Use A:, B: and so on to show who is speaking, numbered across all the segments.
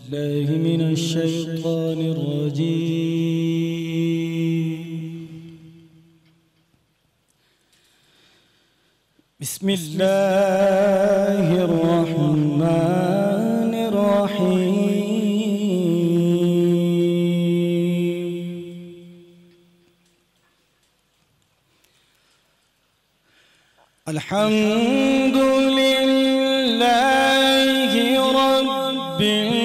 A: बिल्लाहि मिनश शैतानिर रजीम। बिस्मिल्लाहिर रहमानिर रहीम। अल्हम्दुलिल्लाहि रब्बिल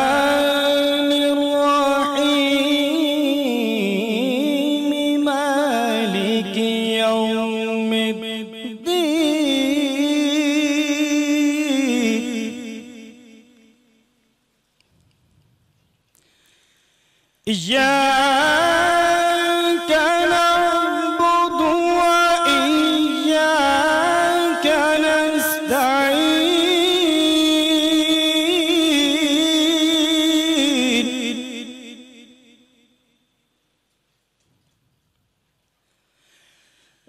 A: अर्रहमानिर रहीम मालिकि यौमिद्दीन। इय्याका नअबुदु व इय्याका नस्तईन।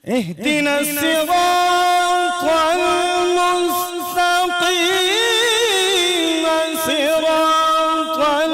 A: इहदिना सिरातल मुस्तक़ीम सिरातल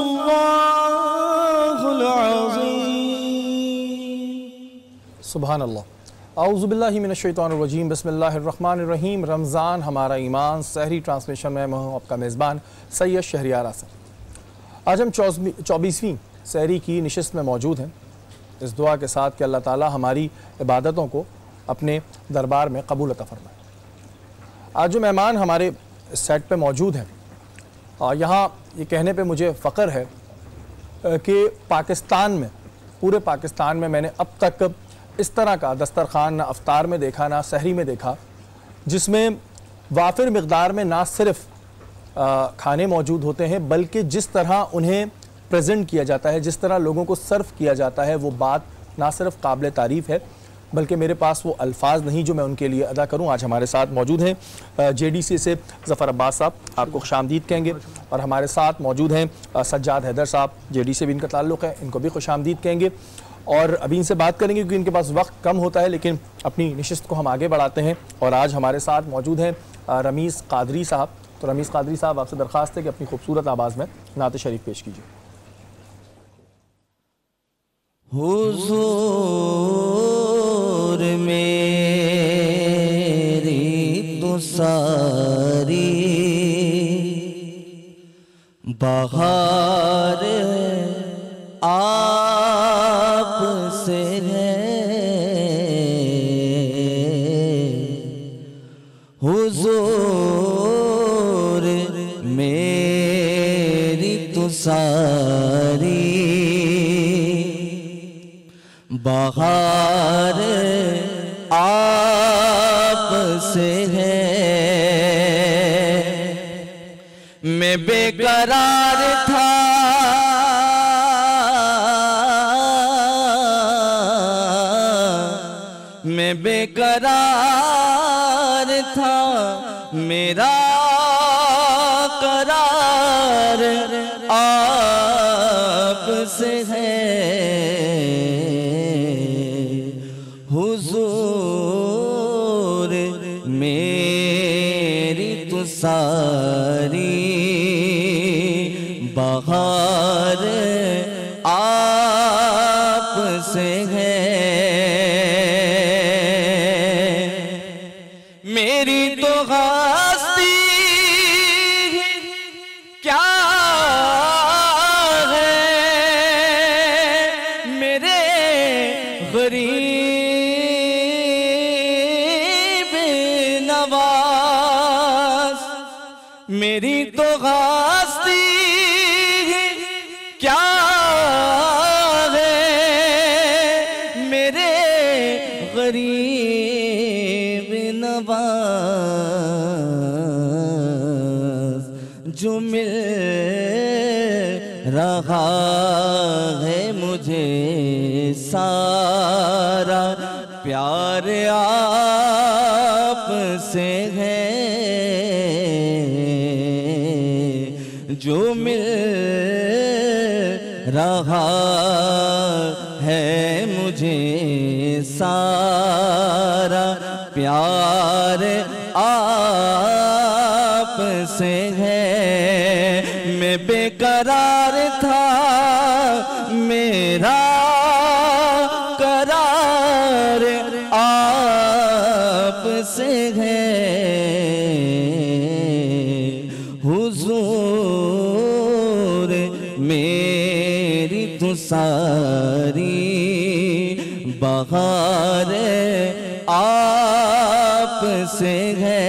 A: अल्लाहुल अज़ीम।
B: सुभान अल्लाह। औज़ु बिल्लाहि मिनश शैतानिर रजीम। बिस्मिल्लाहिर रहमानिर रहीम। रमज़ान हमारा ईमान सहरी ट्रांसमिशन में मैं हूँ आपका मेज़बान सैयद शहरियार आसफ़। आज हम 24वीं सहरी की निशिस्त में मौजूद हैं, इस दुआ के साथ कि अल्लाह ताला हमारी इबादतों को अपने दरबार में कबूल अता फरमाए। आज जो मेहमान हमारे सेट पे मौजूद हैं, यहाँ ये कहने पे मुझे फ़ख्र है कि पाकिस्तान में, पूरे पाकिस्तान में मैंने अब तक इस तरह का दस्तरखान ना अफ्तार में देखा ना सहरी में देखा जिसमें वाफिर मिक़दार में ना सिर्फ़ खाने मौजूद होते हैं बल्कि जिस तरह उन्हें प्रेजेंट किया जाता है, जिस तरह लोगों को सर्व किया जाता है, वो बात ना सिर्फ काबिल तारीफ़ है बल्कि मेरे पास वो अल्फाज नहीं जो मैं उनके लिए अदा करूं। आज हमारे साथ मौजूद हैं JDC से ज़फ़र अब्बास साहब, आपको खुशामदीद कहेंगे, और हमारे साथ मौजूद हैं सज्जाद हैदर साहब, JD से भी इनका ताल्लुक़ है, इनको भी खुशामदीद कहेंगे। और अभी इनसे बात करेंगे क्योंकि इनके पास वक्त कम होता है, लेकिन अपनी नशिस्त को हम आगे बढ़ाते हैं। और आज हमारे साथ मौजूद हैं रमीज़ क़ादरी साहब। तो रमीज़ क़ादरी साहब, आपसे दरख्वास्त है कि अपनी खूबसूरत आवाज़ में नात शरीफ पेश कीजिए।
A: हुज़ूर मेरी तो सारी बहार आप से है। हुज़ूर मेरी तो सारी बहार आप से है। मैं बेकरार था मैं बेकरार था, मेरा करार करार आपसे है हुजूर, मेरी तो सारी बहार आपसे है। मेरी तो हस्ती क्या है, मेरे गरीब नवाज। मेरी तो हस्ती क्या है, मेरे गरीब नवाज। जो मिल रहा है मुझे सारा प्यार आपसे है। जो मिल रहा है मुझे सारा प्यार आपसे है। मैं बेकरार था, मेरा करार आपसे है हुजूर, मेरी तो सारी बहार आपसे है।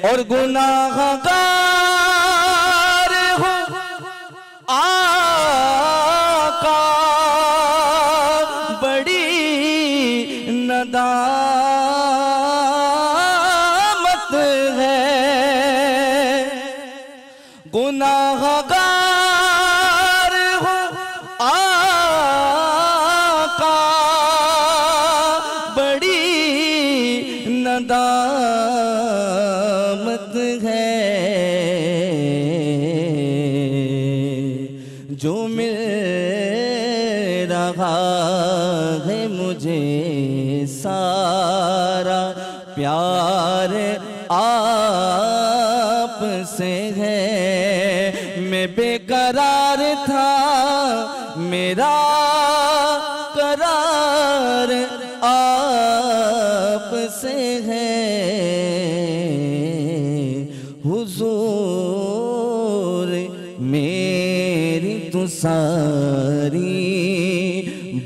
A: और गुनाहगार हूँ आका, बड़ी नदामत है। गुनाहगार हूँ आका, बड़ी नदामत है। जो मिल रहा है मुझे सारा प्यार आपसे है। मैं बेकरार था, मेरा करार आपसे है हुजूर, मेरी तो सारी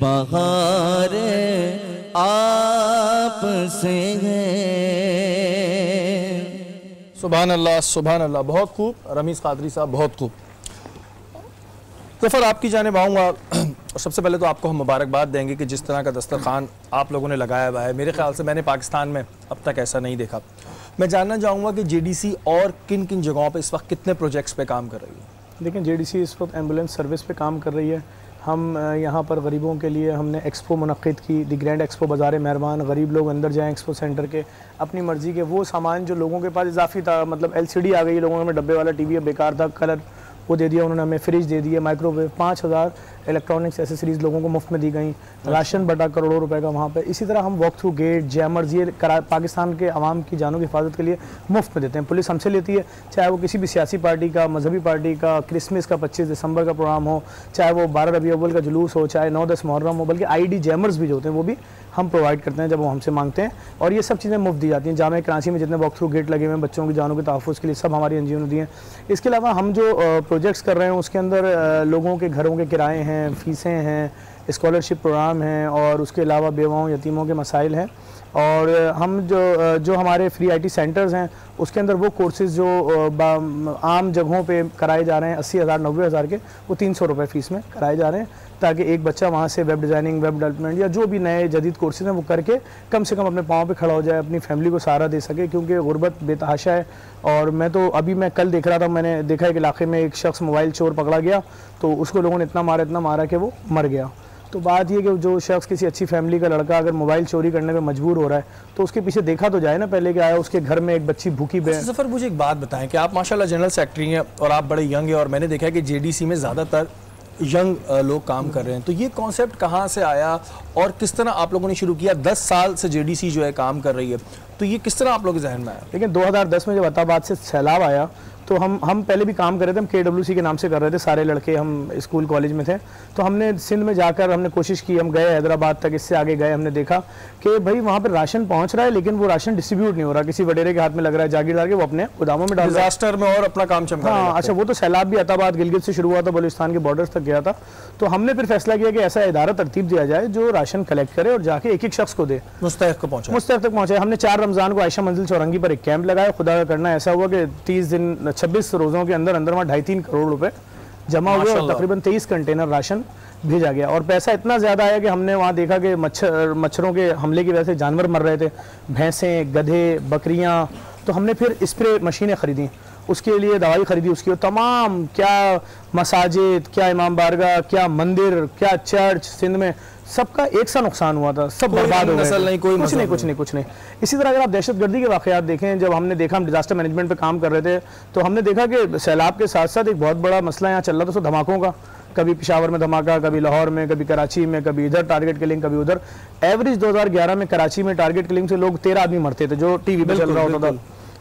A: बहार आपसे है।
B: सुभान अल्लाह, सुभान अल्लाह। बहुत खूब रमीज़ कादरी साहब, बहुत खूब। ज़फ़र, आपकी जानिब आऊँगा और सबसे पहले तो आपको हम मुबारकबाद देंगे कि जिस तरह का दस्तरखान आप लोगों ने लगाया हुआ है, मेरे ख्याल से मैंने पाकिस्तान में अब तक ऐसा नहीं देखा। मैं जानना चाहूँगा कि जेडीसी और किन किन जगहों पे इस वक्त कितने प्रोजेक्ट्स पे काम कर रही है?
C: देखिए, जेडीसी इस वक्त एम्बुलेंस सर्विस पे काम कर रही है। हम यहाँ पर गरीबों के लिए हमने एक्सपो मुनक़्क़िद की, दी ग्रैंड एक्सपो बाज़ार मेहरबान। गरीब लोग अंदर जाएँ एक्सपो सेंटर के, अपनी मर्ज़ी के वो सामान जो लोगों के पास इजाफी था, मतलब LCD आ गई, लोगों ने डब्बे वाला TV बेकार था, कलर वो दे दिया उन्होंने, हमें फ्रिज दे दिया, माइक्रोवेव, 5000 इलेक्ट्रॉनिक्स एसेसरीज़ लोगों को मुफ्त में दी गई। राशन बटा करोड़ों रुपए का वहाँ पे। इसी तरह हम वॉक थ्रू गेट, जैमर्स, ये पाकिस्तान के अवाम की जानों की हिफाजत के लिए मुफ्त में देते हैं। पुलिस हमसे लेती है, चाहे वो किसी भी सियासी पार्टी का, मजहबी पार्टी का, क्रिसमस का 25 दिसंबर का प्रोग्राम हो, चाहे वो 12 रबी अव्वल का जुलूस हो, चाहे 9-10 मुहर्रम हो, बल्कि ID जैमर्स भी जो होते हैं वो भी हम प्रोवाइड करते हैं जब वो हमसे मांगते हैं। और ये सब चीज़ें मुफ्त दी जाती हैं। जामे कराची में जितने वॉक थ्रू गेट लगे हुए हैं बच्चों की जानों के तहफ़्फ़ुज़ के लिए, सब हमारी NGO ने दिए हैं। इसके अलावा हम जो प्रोजेक्ट्स कर रहे हैं उसके अंदर लोगों के घरों के किराए हैं, फ़ीसें हैं, स्कॉलरशिप प्रोग्राम हैं, और उसके अलावा बेवाओं यतीमों के मसाइल हैं। और हम जो हमारे फ्री IT सेंटर्स हैं उसके अंदर वो कोर्सेज़ जो आम जगहों पे कराए जा रहे हैं 80,000 90,000 के, वो 300 रुपये फ़ीस में कराए जा रहे हैं, ताकि एक बच्चा वहाँ से वेब डिज़ाइनिंग, वेब डेवलपमेंट या जो भी नए जदीद कोर्सेज़ हैं वो करके कम से कम अपने पाँव पे खड़ा हो जाए, अपनी फैमिली को सहारा दे सके। क्योंकि गुर्बत बेतहाशा है। और मैं तो अभी मैं कल देख रहा था, मैंने देखा एक इलाके में एक शख्स मोबाइल चोर पकड़ा गया, तो उसको लोगों ने इतना मारा कि वो मर गया। तो बात ये कि जो शख्स किसी अच्छी फैमिली का लड़का अगर मोबाइल चोरी करने में मजबूर हो रहा है तो उसके पीछे देखा तो जाए ना पहले कि आया उसके घर में एक बच्ची भूखी बे।
B: ज़फ़र, मुझे एक बात बताएं कि आप माशाल्लाह जनरल सेक्रेटरी हैं और आप बड़े यंग हैं और मैंने देखा है कि जेडीसी में ज़्यादातर यंग लोग काम कर रहे हैं, तो ये कॉन्सेप्ट कहाँ से आया और किस तरह आप लोगों ने शुरू किया? 10 साल से जेडीसी जो है काम कर रही है, तो ये किस तरह आप लोगों के जहन में आया?
C: लेकिन 2010 में जब अताबाद से सैलाब आया तो हम पहले भी काम कर रहे थे, हम KWC के नाम से कर रहे थे, सारे लड़के हम स्कूल कॉलेज में थे। तो हमने सिंध में जाकर हमने कोशिश की, हम गए हैदराबाद तक, इससे आगे गए, हमने देखा कि भाई वहाँ पर राशन पहुँच रहा है लेकिन वो राशन डिस्ट्रीब्यूट नहीं हो रहा, किसी वडेरे के हाथ में लग रहा है, जागीरदार के, वो अपने गोदामों में डाल रहा है।
B: डिजास्टर में और अपना काम चमका।
C: हाँ अच्छा, वो तो सैलाब भी अताबाद गिलगित से शुरू हुआ था, बलूचिस्तान के बॉर्डर्स तक गया था। तो हमने फिर फैसला किया कि ऐसा इदारा तरतीब दिया जाए जो राशन कलेक्ट करे और जाके एक एक शख्स को दे,
B: मुस्तहक को पहुँचा,
C: मुस्तहक तक पहुँचे। हमने 4 रमज़ान को आयशा मंजिल चौरंगी पर एक कैंप लगाया। खुदा का करना ऐसा हुआ कि 30 दिन 26 रोज़ों के अंदर अंदर वहाँ 2.5-3 करोड़ रुपए जमा हुए और तकरीबन 23 कंटेनर राशन भेजा गया। और पैसा इतना ज़्यादा आया कि हमने वहाँ देखा कि मच्छरों के हमले की वजह से जानवर मर रहे थे, भैंसें, गधे, बकरियाँ। तो हमने फिर स्प्रे मशीनें ख़रीदी, उसके लिए दवाई ख़रीदी, उसकी तमाम क्या मसाजिद, क्या इमाम बारगाह, क्या मंदिर, क्या चर्च सिंध में, सबका एक सा नुकसान हुआ था, सब बर्बाद हो गए, कुछ नहीं। इसी तरह अगर आप दहशतगर्दी के वाक़यात देखें, जब हमने देखा, हम डिजास्टर मैनेजमेंट पे काम कर रहे थे, तो हमने देखा कि सैलाब के साथ साथ एक बहुत बड़ा मसला यहाँ चल रहा था, सो धमाकों का। कभी पेशावर में धमाका, कभी लाहौर में, कभी कराची में, कभी इधर टारगेट किलिंग, कभी उधर। एवरेज 2011 में कराची में टारगेट किलिंग से लोग 13 आदमी मरते थे, जो टीवी पे चल रहा होता था,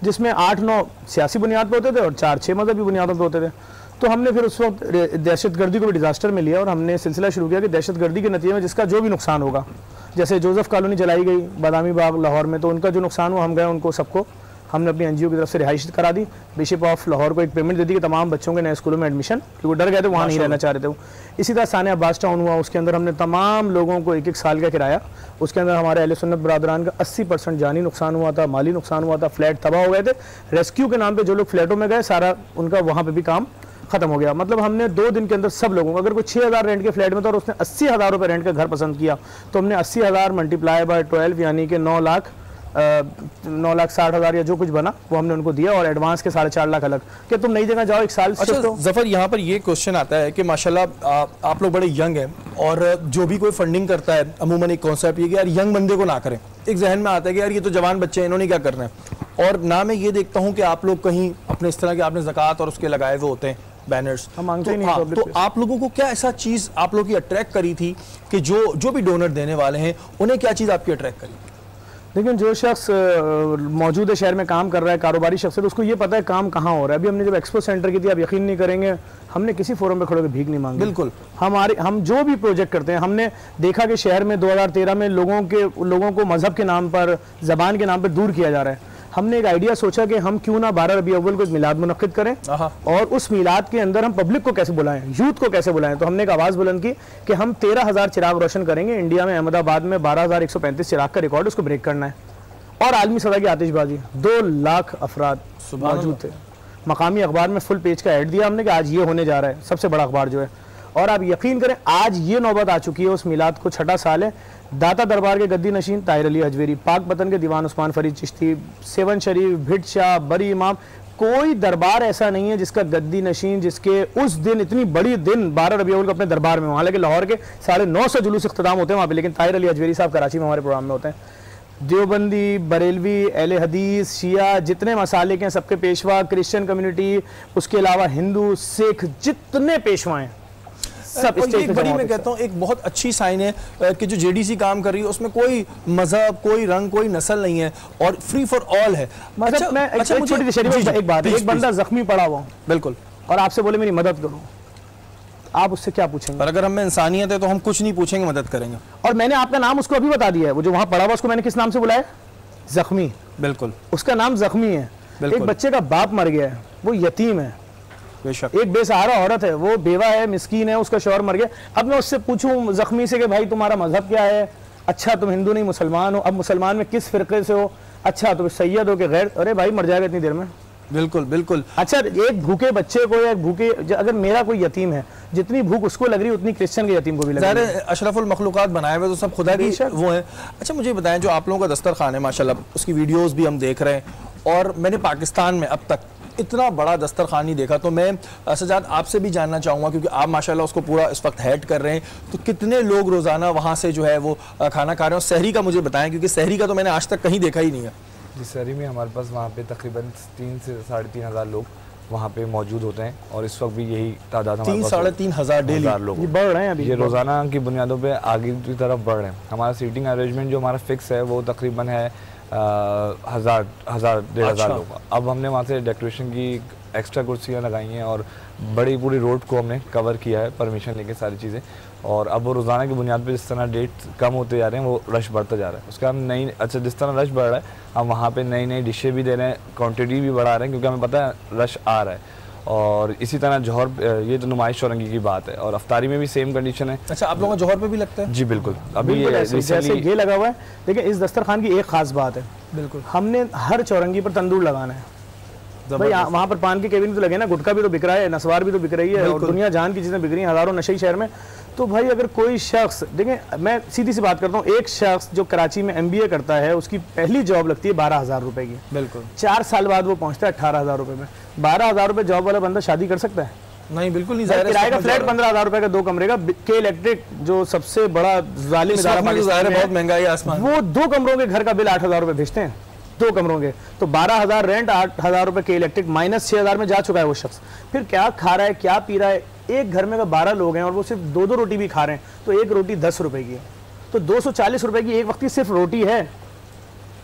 C: जिसमें 8-9 सियासी बुनियाद पर होते थे और 4-6 मजहबी बुनियादों पर होते थे। तो हमने फिर उस वक्त दहशतगर्दी को भी डिजास्टर में लिया और हमने सिलसिला शुरू किया कि दहशतगर्दी के नतीजे में जिसका जो भी नुकसान होगा, जैसे जोसेफ कॉलोनी जलाई गई बादामी बाग लाहौर में, तो उनका जो नुकसान हुआ, हम गए उनको सबको हमने अपनी NGO की तरफ से रिहाइश करा दी। बिशप ऑफ लाहौर को एक पेमेंट दे दी कि तमाम बच्चों के नए स्कूलों में एडमिशन, क्योंकि वो डर गए थे, वहाँ नहीं रहना चाह रहे थे वो। इसी तरह सानिया अब्बास टाउन हुआ, उसके अंदर हमने तमाम लोगों को 1-1 साल का किराया, उसके अंदर हमारे अहले सुन्नत बरादरान का 80% जानी नुकसान हुआ था, माली नुकसान हुआ था, फ्लैट तबाह हो गए थे। रेस्क्यू के नाम पर जो लोग फ्लैटों में गए, सारा उनका वहाँ पर भी काम खत्म हो गया। मतलब हमने 2 दिन के अंदर सब लोगों को, अगर कोई 6,000 रेंट के फ्लैट में था और उसने 80,000 रुपये रेंट का घर पसंद किया, तो हमने 80,000 मल्टीप्लाई बाय 12 यानी कि 9,60,000 या जो कुछ बना वो हमने उनको दिया, और एडवांस के 4.5 लाख अलग कि तुम नई जगह जाओ 1 साल।
B: अच्छा ज़फ़र, यहाँ पर ये क्वेश्चन आता है कि माशाल्लाह आप लोग बड़े यंग हैं और जो भी कोई फंडिंग करता है अमूमन एक कॉन्सेप्ट ये कि यार यंग बंदे को ना करें, एक जहन में आता है कि यार ये तो जवान बच्चे हैं, इन्होंने क्या करना है। और ना मैं ये देखता हूँ कि आप लोग कहीं अपने इस तरह के आपने ज़कात और उसके लगाए हुए होते हैं बैनर्स,
C: हम मांगते ही
B: नहीं।
C: नहीं।
B: तो आप लोगों को क्या ऐसा चीज़ आप लोग की अट्रैक्ट करी थी कि जो भी डोनर देने वाले हैं उन्हें क्या चीज़ आपकी अट्रैक्ट करी?
C: लेकिन जो शख्स मौजूद शहर में काम कर रहा है, कारोबारी शख्स है, तो उसको ये पता है काम कहाँ हो रहा है। अभी हमने जब एक्सपो सेंटर की थी, आप यकीन नहीं करेंगे, हमने किसी फोरम पे खड़े होकर भीख नहीं मांगी।
B: बिल्कुल,
C: हम जो भी प्रोजेक्ट करते हैं, हमने देखा कि शहर में 2013 में लोगों को मजहब के नाम पर, ज़बान के नाम पर दूर किया जा रहा है। हमने एक आइडिया सोचा कि हम क्यों ना 12 रबी अव्वल को एक मिलाद मुनक्किद करें और उस मिलाद के अंदर हम पब्लिक को कैसे बुलाएं, यूथ को कैसे बुलाएं। तो हमने एक आवाज़ बुलंद की कि हम 13,000 चिराग रोशन करेंगे। इंडिया में अहमदाबाद में 12,135 चिराग का रिकॉर्ड, उसको ब्रेक करना है। और आलमी सतह की आतिशबाजी, 2 लाख अफराद मौजूद थे। मकामी अखबार में फुल पेज का ऐड दिया हमने कि आज ये होने जा रहा है, सबसे बड़ा अखबार जो है। और आप यकीन करें, आज ये नौबत आ चुकी है उस मिलाद को, 6ठा साल है। दाता दरबार के गद्दी नशीन ताहिर अली हजवेरी, पाक बतन के दीवान उस्मान फरीद चिश्ती, सेवन शरीफ, भिट शाह, बरी इमाम, कोई दरबार ऐसा नहीं है जिसका गद्दी नशीन, जिसके उस दिन इतनी बड़ी दिन 12 रबी अव्वल को अपने दरबार में, हालांकि लाहौर के 950 जुलूस इख्तिताम होते हैं वहाँ पे, लेकिन ताहिर अली हजवेरी साहब कराची में हमारे प्रोग्राम में होते हैं। देवबंदी, बरेलवी, अहले हदीस, शिया, जितने मसालिक हैं सबके पेशवा, क्रिश्चियन कम्युनिटी, उसके अलावा हिंदू, सिख, जितने पेशवा हैं सब
B: एक बड़ी, मैं कहता हूँ एक बहुत अच्छी साइन है कि जो जेडीसी काम कर रही है उसमें कोई मजहब, कोई रंग, कोई नस्ल नहीं है और फ्री फॉर ऑल है।
C: मतलब मैं एक बात, एक बंदा जख्मी पड़ा हुआ,
B: बिल्कुल,
C: और आपसे बोले मेरी मदद करो, आप उससे क्या पूछेंगे?
B: पर अगर हमें इंसानियत है तो हम कुछ नहीं पूछेंगे, मदद करेंगे।
C: और मैंने आपका नाम उसको अभी बता दिया है, वो जो वहां पड़ा हुआ उसको मैंने किस नाम से बुलाया? जख्मी।
B: बिल्कुल,
C: उसका नाम जख्मी है। एक बच्चे का बाप मर गया है, वो यतीम है। एक बेसहारा औरत है, वो बेवा है, मिस्कीन है, उसका शौहर मर गया। अब मैं उससे पूछूं जख्मी से कि भाई तुम्हारा मजहब क्या है? अच्छा तुम हिंदू नहीं मुसलमान हो। अब मुसलमान में किस फिरके से हो? अच्छा तुम सैयद हो कि गैर? अरे भाई मर जाएगा इतनी देर में।
B: बिल्कुल बिल्कुल।
C: अच्छा एक भूखे बच्चे को या भूखे, अगर मेरा कोई यतीम है, जितनी भूख उसको लग रही उतनी क्रिश्चियन के यतीम को भी लग रही है।
B: अशरफुल मखलूकात बनाए हुए तो सब खुदा की वो है। अच्छा मुझे बताएं, जो आप लोगों का दस्तरखान है माशाल्लाह, उसकी वीडियोस भी हम देख रहे हैं, और मैंने पाकिस्तान में अब तक इतना बड़ा दस्तरखान नहीं देखा। तो मैं सजाद आपसे भी जानना चाहूँगा, क्योंकि आप माशाल्लाह उसको पूरा इस वक्त हेड कर रहे हैं, तो कितने लोग रोज़ाना वहाँ से जो है वो खाना खा रहे हैं? और सहरी का मुझे बताएं, क्योंकि सहरी का तो मैंने आज तक कहीं देखा ही नहीं है।
D: जी, सहरी में हमारे पास वहाँ पे तकरीबन 3 से 3.5 हज़ार लोग वहाँ पे मौजूद होते हैं, और इस वक्त भी यही तादाद हमारे पास
B: 3-3.5 हज़ार डेली
D: लोग
C: ये बढ़ रहे हैं अभी,
D: ये रोज़ाना की बुनियादों पे आगे की तरफ बढ़ रहे हैं। हमारा सीटिंग अरेंजमेंट जो हमारा फिक्स है वो तकरीबन है 1,000-1,500 लोग। अब हमने वहाँ से डेकोरेशन की एक्स्ट्रा कुर्सियाँ लगाई हैं और बड़ी पूरी रोड को हमने कवर किया है परमिशन लेके सारी चीज़ें। और अब वो रोज़ाना की बुनियाद पे जिस तरह डेट कम होते जा रहे हैं वो रश बढ़ता जा रहा है, उसका हम नई जिस तरह रश बढ़ रहा है हम वहाँ पे नई नई डिशें भी दे रहे हैं, क्वांटिटी भी बढ़ा रहे हैं, क्योंकि हमें पता है रश आ रहा है। और इसी तरह जौहर, ये तो नुमाइश चौरंगी की बात है, और अफ्तारी में भी सेम कंडीशन है।
B: अच्छा, आप लोगों का जौहर पे भी लगता है?
D: जी बिल्कुल, अभी
C: जैसे ये लगा हुआ है। देखिए इस दस्तरखान की एक खास बात है,
B: बिल्कुल
C: हमने हर चौरंगी पर तंदूर लगाना है भाई। वहाँ पर पान के केबिन तो लगे ना, गुटखा भी तो बिक रहा है, नसवार भी तो बिक रही है, और दुनिया जान की चीज़ें बिक रही हैं, हज़ारों नशे शहर में। तो भाई अगर कोई शख्स, देखें मैं सीधी सी बात करता हूँ, एक शख्स जो कराची में MBA करता है उसकी पहली जॉब लगती है 12,000 रुपए की, बिल्कुल 4 साल बाद वो पहुँचता है 18,000 रुपए में। 12,000 रुपए जॉब वाला बंदा शादी कर सकता है?
B: नहीं, बिल्कुल नहीं।
C: किराए का फ्लैट 15,000 रुपए का 2 कमरे का, के इलेक्ट्रिक जो सबसे बड़ा जालिम इदारा पाकिस्तान में
B: बहुत महंगाई आसमान,
C: वो 2 कमरों के घर का बिल 8,000 रुपए भेजते हैं, 2 कमरों के। तो 12,000 रेंट, 8,000 रुपए के इलेक्ट्रिक, माइनस 6,000 में जा चुका है वो शख्स। फिर क्या खा रहा है, क्या पी रहा है? एक घर में अगर 12 लोग हैं और वो सिर्फ 2-2 रोटी भी खा रहे हैं, तो एक रोटी 10 रुपए की है, तो 240 रुपए की एक वक्त की सिर्फ रोटी है।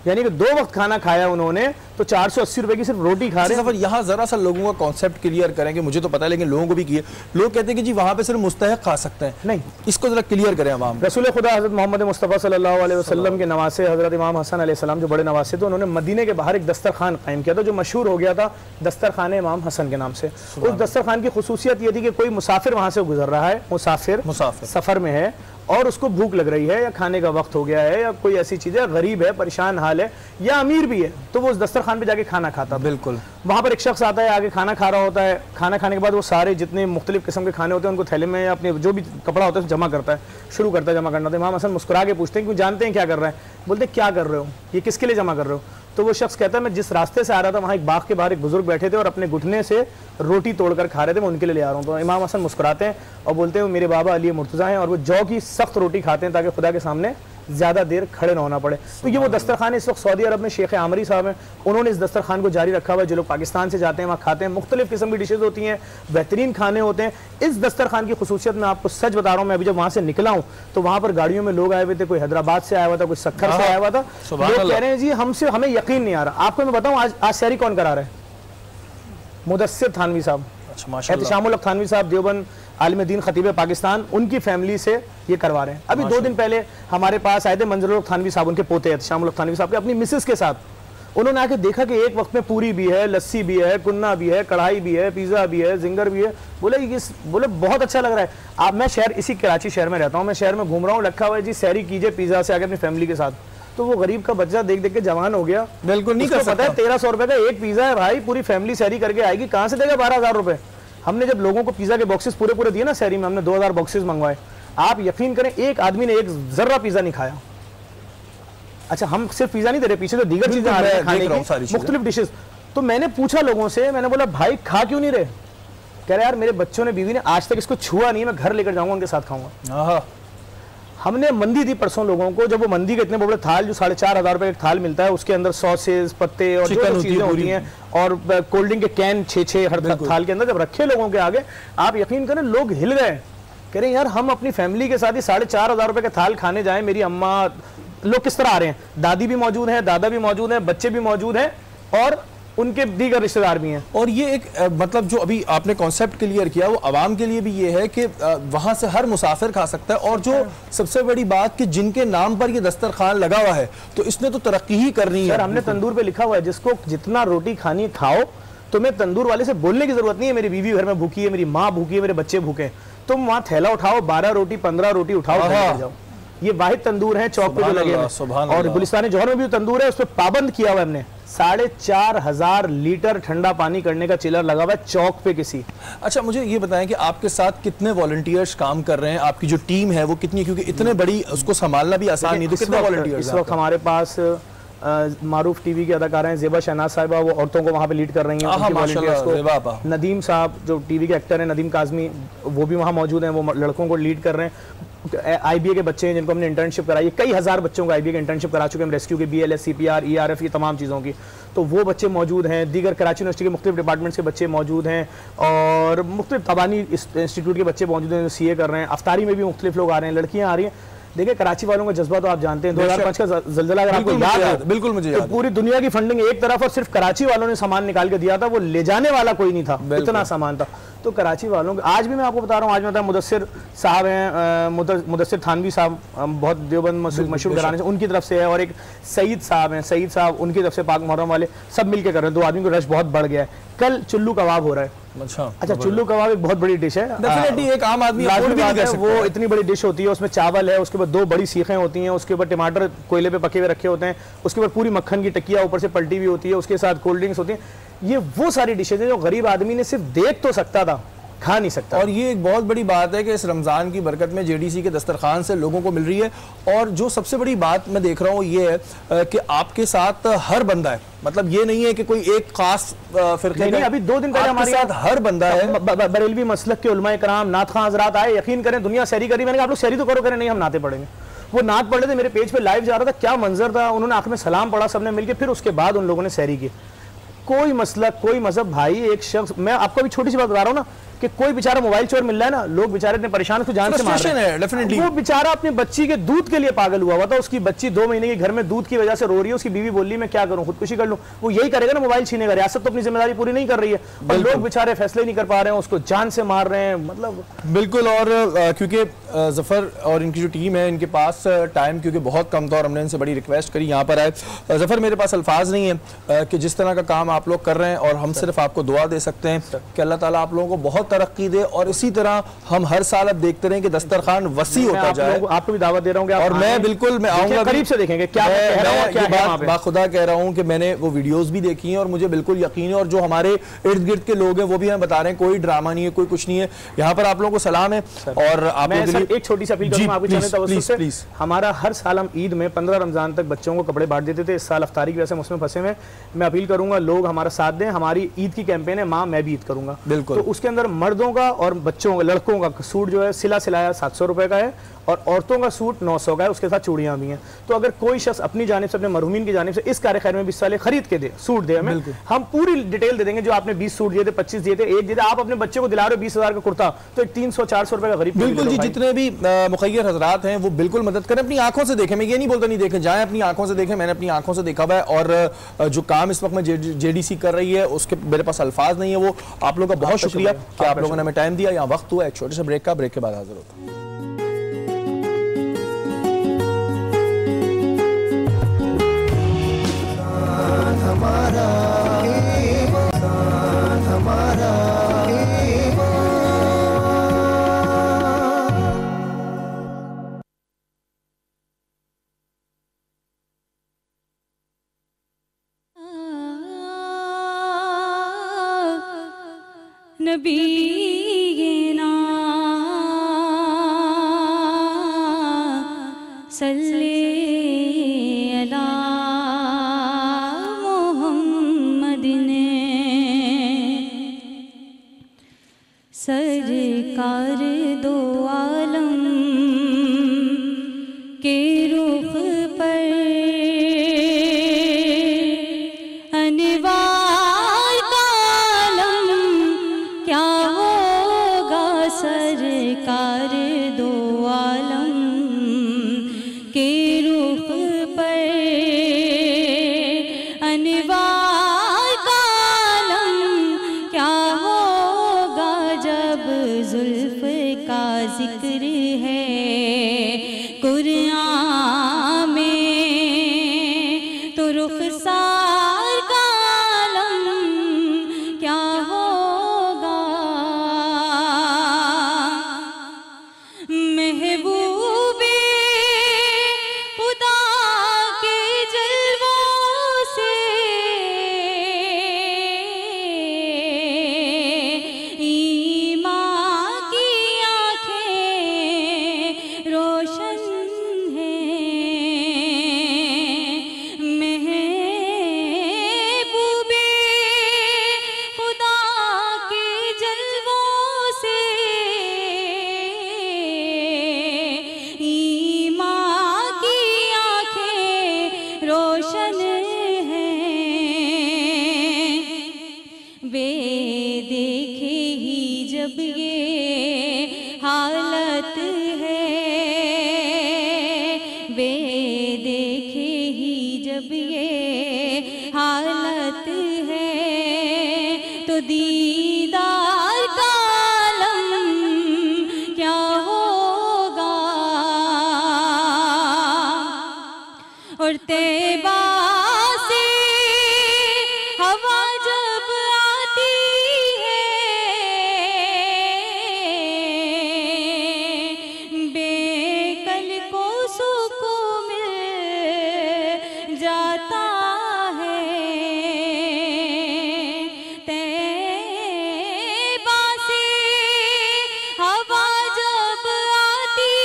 C: यानी कि 2 वक्त खाना खाया उन्होंने, तो 480 रुपए की सिर्फ रोटी खा रहे हैं।
B: यहाँ जरा सा लोगों का कॉन्सेप्ट क्लियर करें, कि मुझे तो पता है लेकिन लोगों को भी किए। लोग कहते हैं कि जी वहाँ पे सिर्फ मुस्तहक खा सकते हैं, नहीं, इसको जरा क्लियर करें अवाम।
C: रसूल खुदा हज़रत मोहम्मद मुस्तफ़ा सल्लल्लाहु अलैहि वसल्लम के नवासे हज़रत इमाम हसन अलैहिस्सलाम जो बड़े नवासे थे, उन्होंने मदीने के बाहर एक दस्तरखान कायम किया था जो मशहूर हो गया था दस्तरखान इमाम हसन के नाम से। उस दस्तरखान की खुसूसियत ये थी कि कोई मुसाफिर वहाँ से गुजर रहा है, मुसाफिर सफ़र में है और उसको भूख लग रही है, या खाने का वक्त हो गया है, या कोई ऐसी चीज़ है, गरीब है, परेशान हाल है, या अमीर भी है, तो वो उस दस्तरखान पे जाके खाना खाता।
B: बिल्कुल,
C: वहाँ पर एक शख्स आता है, आगे खाना खा रहा होता है, खाना खाने के बाद वो सारे जितने मुख्तलिफ किस्म के खाने होते हैं उनको थैले में या अपने जो भी कपड़ा होता है जमा करता है, शुरू करता है जमा करना। तो इमाम हसन मुस्कुरा के पूछते हैं कि जानते हैं क्या कर रहा है? बोलते क्या कर रहे हो, ये किसके लिए जमा कर रहे हो? तो वो शख्स कहता है मैं जिस रास्ते से आ रहा था वहाँ एक बाग के बाहर एक बुजुर्ग बैठे थे और अपने घुटने से रोटी तोड़कर खा रहे थे, मैं उनके लिए ले आ रहा हूँ। तो इमाम हसन मुस्कुराते हैं और बोलते हैं वो मेरे बाबा अली मुर्तज़ा हैं और वो जौ की सख्त रोटी खाते हैं ताकि खुदा के सामने ज़्यादा देर खड़े ना होना पड़े। तो ये वो दस्तरखान इस वक्त सऊदी अरब में शेख आमरी साहब हैं, उन्होंने इस दस्तरखान को जारी रखा हुआ है। जो लोग पाकिस्तान से जाते हैं वहाँ खाते हैं, मुख्तलिफ किस्म की डिशेज़ होती हैं, बेहतरीन खाने होते हैं। इस दस्तरखान की खुसूसियत मैं आपको सच बता रहा हूँ, मैं अभी जब वहाँ से निकला हूँ तो वहाँ पर गाड़ियों में लोग आए हुए थे, कोई हैदराबाद से आया हुआ था, कोई सक्खर से आया हुआ था। लोग कह रहे हैं जी हमसे हमें यकीन नहीं आ रहा। आपको मैं बताऊँ आज सहरी कौन करा रहा है? मुदस्सिर थानवी साहब, एहतिशामुल हक थानवी साहब, देवबंद आलिम दीन खतीब पाकिस्तान, उनकी फैमिली से ये करवा रहे हैं। अभी 2 दिन पहले हमारे पास आए थे मंजरुल हक थानवी साहब, उनके पोते एहतिशामुल हक थानवी साहब के, अपनी मिसेस के साथ। उन्होंने आके देखा कि एक वक्त में पूरी भी है, लस्सी भी है, कुन्ना भी है, कढ़ाई भी है, पिज़्ज़ा भी है, जिंगर भी है। बोले बहुत अच्छा लग रहा है। आप, मैं शहर इसी कराची शहर में रहता हूँ, मैं शहर में घूम रहा हूँ, रखा हुआ है जी सहरी कीजिए पिज़्ज़ा से आके अपनी फैमिली के साथ। तो वो गरीब का बच्चा देख देख के जवान हो गया। बिल्कुल नहीं कर सकता है, 1300 रुपए का एक पिज़्ज़ा है भाई, पूरी फैमिली सहरी करके आएगी, कहाँ से देगा 12,000 रुपए? हमने जब लोगों को पिज़्ज़ा के बॉक्सेस पूरे दिए ना सहरी में, हमने 2000 बॉक्सेस मंगवाए, आप यकीन करें एक आदमी ने एक जर्रा पिज़्ज़ा नहीं खाया। अच्छा, हम सिर्फ पिज़्ज़ा नहीं दे रहे, पीछे तो दीगर चीजें खाने की, मुख्तलिफ डिशेस। तो मैंने पूछा लोगों से, मैंने बोला भाई खा क्यों नहीं रहे? कह रहे यार मेरे बच्चों ने, बीवी ने आज तक इसको छुआ नहीं, मैं घर लेकर जाऊंगा उनके साथ खाऊंगा। हमने मंदी दी परसों लोगों को, जब वो मंदी के इतने बड़े थाल जो 4,500 रुपए का थाल मिलता है, उसके अंदर सॉसेज, पत्ते और जो चीजें होती हैं और कोल्ड ड्रिंक के कैन 6 हर थाल के अंदर जब रखे लोगों के आगे, आप यकीन करें लोग हिल गए। कह रहे यार हम अपनी फैमिली के साथ ही 4,500 रुपए का थाल खाने जाएं, मेरी अम्मा लोग किस तरह आ रहे हैं, दादी भी मौजूद है, दादा भी मौजूद है, बच्चे भी मौजूद हैं और उनके दीगर रिश्तेदार भी हैं। और ये एक मतलब जो अभी आपने कॉन्सेप्ट क्लियर किया वो आवाम के लिए भी ये है कि वहाँ से हर मुसाफिर खा सकता है। और जो सबसे बड़ी बात कि जिनके नाम पर ये दस्तरखान लगा हुआ है तो इसने तो तरक्की ही करनी है। हमने तंदूर पे लिखा हुआ है जिसको जितना रोटी खानी खाओ, तुम्हें तंदूर वाले से बोलने की जरूरत नहीं है मेरी बीवी घर में भूखी है, मेरी माँ भूखी है, मेरे बच्चे भूखे, तुम वहाँ थैला उठाओ, 12 रोटी 15 रोटी उठाओ, जाओ। ये वाहिद तंदूर है चौक पे जो लगे हैं। और गुलिस्तान जौहर में भी तंदूर है, उस पर पाबंद किया हुआ है हमने, 4,500 लीटर ठंडा पानी करने का चिलर लगा हुआ है चौक पे किसी। अच्छा, मुझे ये बताएं कि आपके साथ कितने वॉलंटियर्स काम कर रहे हैं, आपकी जो टीम है वो कितनी, क्योंकि इतने बड़ी उसको संभालना भी आसान नहीं, तो कितने वॉलंटियर्स? इस वक्त हमारे पास मारूफ टीवी की अदाकारा हैं ज़ेबा शहनाज साहिबा, वो औरतों को वहाँ पे लीड कर रही हैं, उनकी volunteers को। नदीम साहब जो टीवी के एक्टर हैं, नदीम काज़मी, वो भी वहाँ मौजूद हैं, वो लड़कों को लीड कर रहे हैं। IBA के बच्चे हैं जिनको हमने इंटर्नशिप कराई है, कई हज़ार बच्चों को IBA की इंटर्नशिप करा चुके हैं, रेस्क्यू के BLS CPR ERF ये तमाम चीज़ों की, तो वो बच्चे मौजूद हैं। दीगर कराची यूनिवर्सिटी के मुख्तलिफ डिपार्टमेंट्स के बच्चे मौजूद हैं और मुख्तलिफ तबानी इंस्टीट्यूट के बच्चे मौजूद हैं, CA कर रहे हैं। अफ्तारी में भी मुख्तलिफ लोग आ रहे हैं, लड़कियाँ आ रही हैं। देखिए कराची वालों का जज्बा तो आप जानते हैं, 2005 का ज़लज़ला अगर आपको याद है,
B: बिल्कुल मुझे याद है,
C: पूरी दुनिया की फंडिंग एक तरफ और सिर्फ कराची वालों ने सामान निकाल के दिया था, वो ले जाने वाला कोई नहीं था, इतना सामान था। तो कराची वालों आज भी मैं आपको बता रहा हूँ, आज मैं मुदस्सिर साहब हैं, मुदस्सिर थानवी साहब बहुत देवबंद मशहूर घराने से, उनकी तरफ से है, और एक सईद साहब हैं, सईद साहब उनकी तरफ से, पाक मुहर्रम वाले सब मिलकर कर रहे हैं। 2 आदमी को रश बहुत बढ़ गया है। कल चुल्लू कबाब हो रहा है। अच्छा चुल्लू कबाब एक बहुत बड़ी डिश है,
B: डेफिनेटली एक आम आदमी
C: वो इतनी बड़ी डिश होती है, उसमें चावल है, उसके बाद 2 बड़ी सीखें होती हैं, उसके ऊपर टमाटर कोयले पे पके हुए रखे होते हैं, उसके ऊपर पूरी मक्खन की टिक्किया ऊपर से पलटी हुई होती है, उसके साथ कोल्ड ड्रिंक्स होती हैं। ये वो सारी डिशेज हैं जो गरीब आदमी ने सिर्फ देख तो सकता था, खा नहीं सकता।
B: और ये एक बहुत बड़ी बात है कि इस रमज़ान की बरकत में JDC के दस्तरखान से लोगों को मिल रही है। और जो सबसे बड़ी बात मैं देख रहा हूँ ये है कि आपके साथ हर बंदा है, मतलब ये नहीं है कि कोई एक खास फिरके
C: नहीं, अभी 2 दिन पहले हमारे
B: साथ हर बंदा है।
C: बरेलवी मसलक के उलमा कराम नात खां हजरात आए, यकीन करें दुनिया सैरी करी, मैंने कहा आप लोग सैरी तो करो, करें नहीं हम नाते पढ़ेंगे। वो नात पढ़ रहे थे, मेरे पेज पे लाइव जा रहा था, क्या मंजर था, उन्होंने आखिर में सलाम पढ़ा सबने मिलकर, फिर उसके बाद उन लोगों ने सैरी की। कोई मसलक कोई मजहब भाई, एक शख्स, मैं आपको अभी छोटी सी बात बता रहा हूँ ना कि कोई बेचारा मोबाइल चोर मिल रहा है ना, लोग बेचारे इतने परेशान, उसको जान से मार रहे हैं।
B: डेफिनेटली
C: वो बेचारा अपनी बच्ची के दूध के लिए पागल हुआ था, उसकी बच्ची 2 महीने की घर में दूध की वजह से रो रही है, उसकी बीवी बोल रही मैं क्या करूं, खुदकुशी कर लूं। वो यही करेगा ना, मोबाइल छीनेगा। रियासत तो अपनी जिम्मेदारी पूरी नहीं कर रही है, और लोग बेचारे फैसले नहीं कर पा रहे हैं, उसको जान से मार रहे हैं, मतलब
B: बिल्कुल। और क्योंकि जफर और इनकी जो टीम है, इनके पास टाइम क्योंकि बहुत कम था और हमने इनसे बड़ी रिक्वेस्ट करी यहाँ पर आए। जफर मेरे पास अल्फाज नहीं है कि जिस तरह का काम आप लोग कर रहे हैं, और हम सिर्फ आपको दुआ दे सकते हैं कि अल्लाह ताला आप लोगों को बहुत तरक्की दे, और इसी तरह हम हर साल अब देखते रहें कि दस्तरखान वसी होता जाए।
C: आपको भी दावत दे रहा हूँ,
B: और मैं बिल्कुल मैं आऊंगा,
C: करीब से देखेंगे क्या
B: बाखुदा कह रहा हूँ कि मैंने वो वीडियोस भी देखी हैं और मुझे बिल्कुल यकीन है, और जो हमारे इर्द गिर्द के लोग हैं वो भी हमें बता रहे हैं कोई ड्रामा नहीं है, कोई कुछ नहीं है। यहाँ पर आप लोगों को सलाम है। और आप
C: एक छोटी सी अपील करूंगा आपके चैनल तवज्जुह से, हमारा हर साल हम ईद में 15 रमजान तक बच्चों को कपड़े बांट देते थे, इस साल अफ्तारी की वजह से उसमें फंसे हुए। मैं अपील करूंगा लोग हमारा साथ दें, हमारी ईद की कैंपेन है माँ मैं भी ईद करूंगा,
B: बिल्कुल।
C: तो उसके अंदर मर्दों का और बच्चों का, लड़कों का सूट जो है सिला सिलाया 700 रुपए का है, और औरतों का सूट 900 का है, उसके साथ चूड़ियां भी हैं। तो अगर कोई शख्स अपनी जानिब से, अपने मरहूमीन की जानिब से इस कार्य खैर में भी हिस्सा ले, खरीद के दे, सूट दे हमें, हम पूरी डिटेल दे देंगे। जो आपने 20 सूट दिए थे, 25 दिए थे, एक दिए थे, आप अपने बच्चे को दिला रहे हो 20,000 का कुर्ता, तो 300-400 रुपए का गरीब।
B: बिल्कुल जी, जितने भी मुखय्यर हजरात हैं वो बिल्कुल मदद करें, अपनी आंखों से देखें। मैं ये नहीं बोलता नहीं देखें, जाएं अपनी आंखों से देखें। मैंने अपनी आंखों से देखा हुआ है, और जो काम इस वक्त में JDC कर रही है उसके मेरे पास अल्फाज नहीं है। वो आप लोगों का बहुत शुक्रिया कि आप लोगों ने हमें टाइम दिया। यहाँ वक्त हुआ एक छोटे से ब्रेक का, ब्रेक के बाद हाजिर होता है।
E: नबीना सल्ले अला मुहम्मदिन सरकार दो आलम के रुख पर अनवार कालम क्या होगा सरकार दो आलम के रुख पर अनवार कालम क्या होगा जब जुल्फ का जिक्र है कुरान में तो रुखसार का आलम क्या होगा महबूबे खुदा के जलवों से ईमान की आँखें रोशन हैं। जब ये हालत है तो दीदार का आलम क्या होगा। और तैबा से हवा जब आती है बेकल को सुकून मिल जाता है। तैबा से हवा जब आती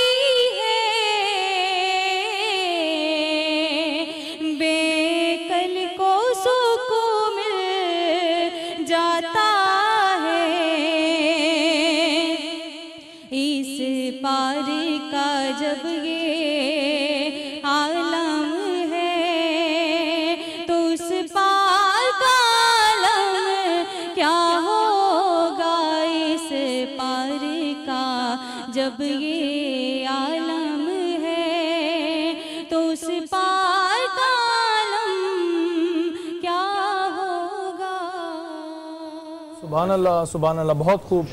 E: है बेकल को सुकून मिल जाता है। इस पार का जब ये आलम है तो उस पार का आलम क्या होगा। इस पार का जब ये आलम है तो उस पार का आलम क्या होगा।
B: सुभान अल्लाह, बहुत खूब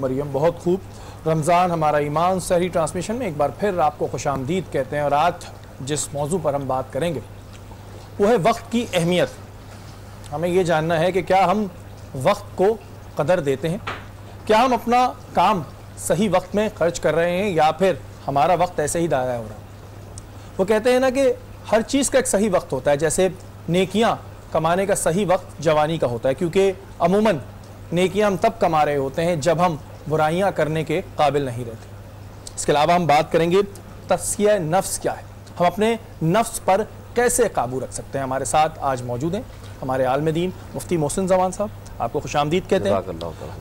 B: मरियम, बहुत खूब। रमज़ान हमारा ईमान सहरी ट्रांसमिशन में एक बार फिर आपको खुशामदीद कहते हैं। और आज जिस मौजू पर हम बात करेंगे वो है वक्त की अहमियत। हमें ये जानना है कि क्या हम वक्त को कदर देते हैं, क्या हम अपना काम सही वक्त में खर्च कर रहे हैं या फिर हमारा वक्त ऐसे ही ज़ाया हो रहा है। वो कहते हैं ना कि हर चीज़ का एक सही वक्त होता है। जैसे नेकियां कमाने का सही वक्त जवानी का होता है, क्योंकि अमूमन नेकियां हम तब कमा रहे होते हैं जब हम बुराइयां करने के काबिल नहीं रहते। इसके अलावा हम बात करेंगे तस्किया नफ्स क्या है, हम अपने नफ्स पर कैसे काबू रख सकते हैं। हमारे साथ आज मौजूद हैं हमारे आलिम दीन मुफ्ती मोहसिन जमान साहब, आपको खुशामदीद कहते हैं।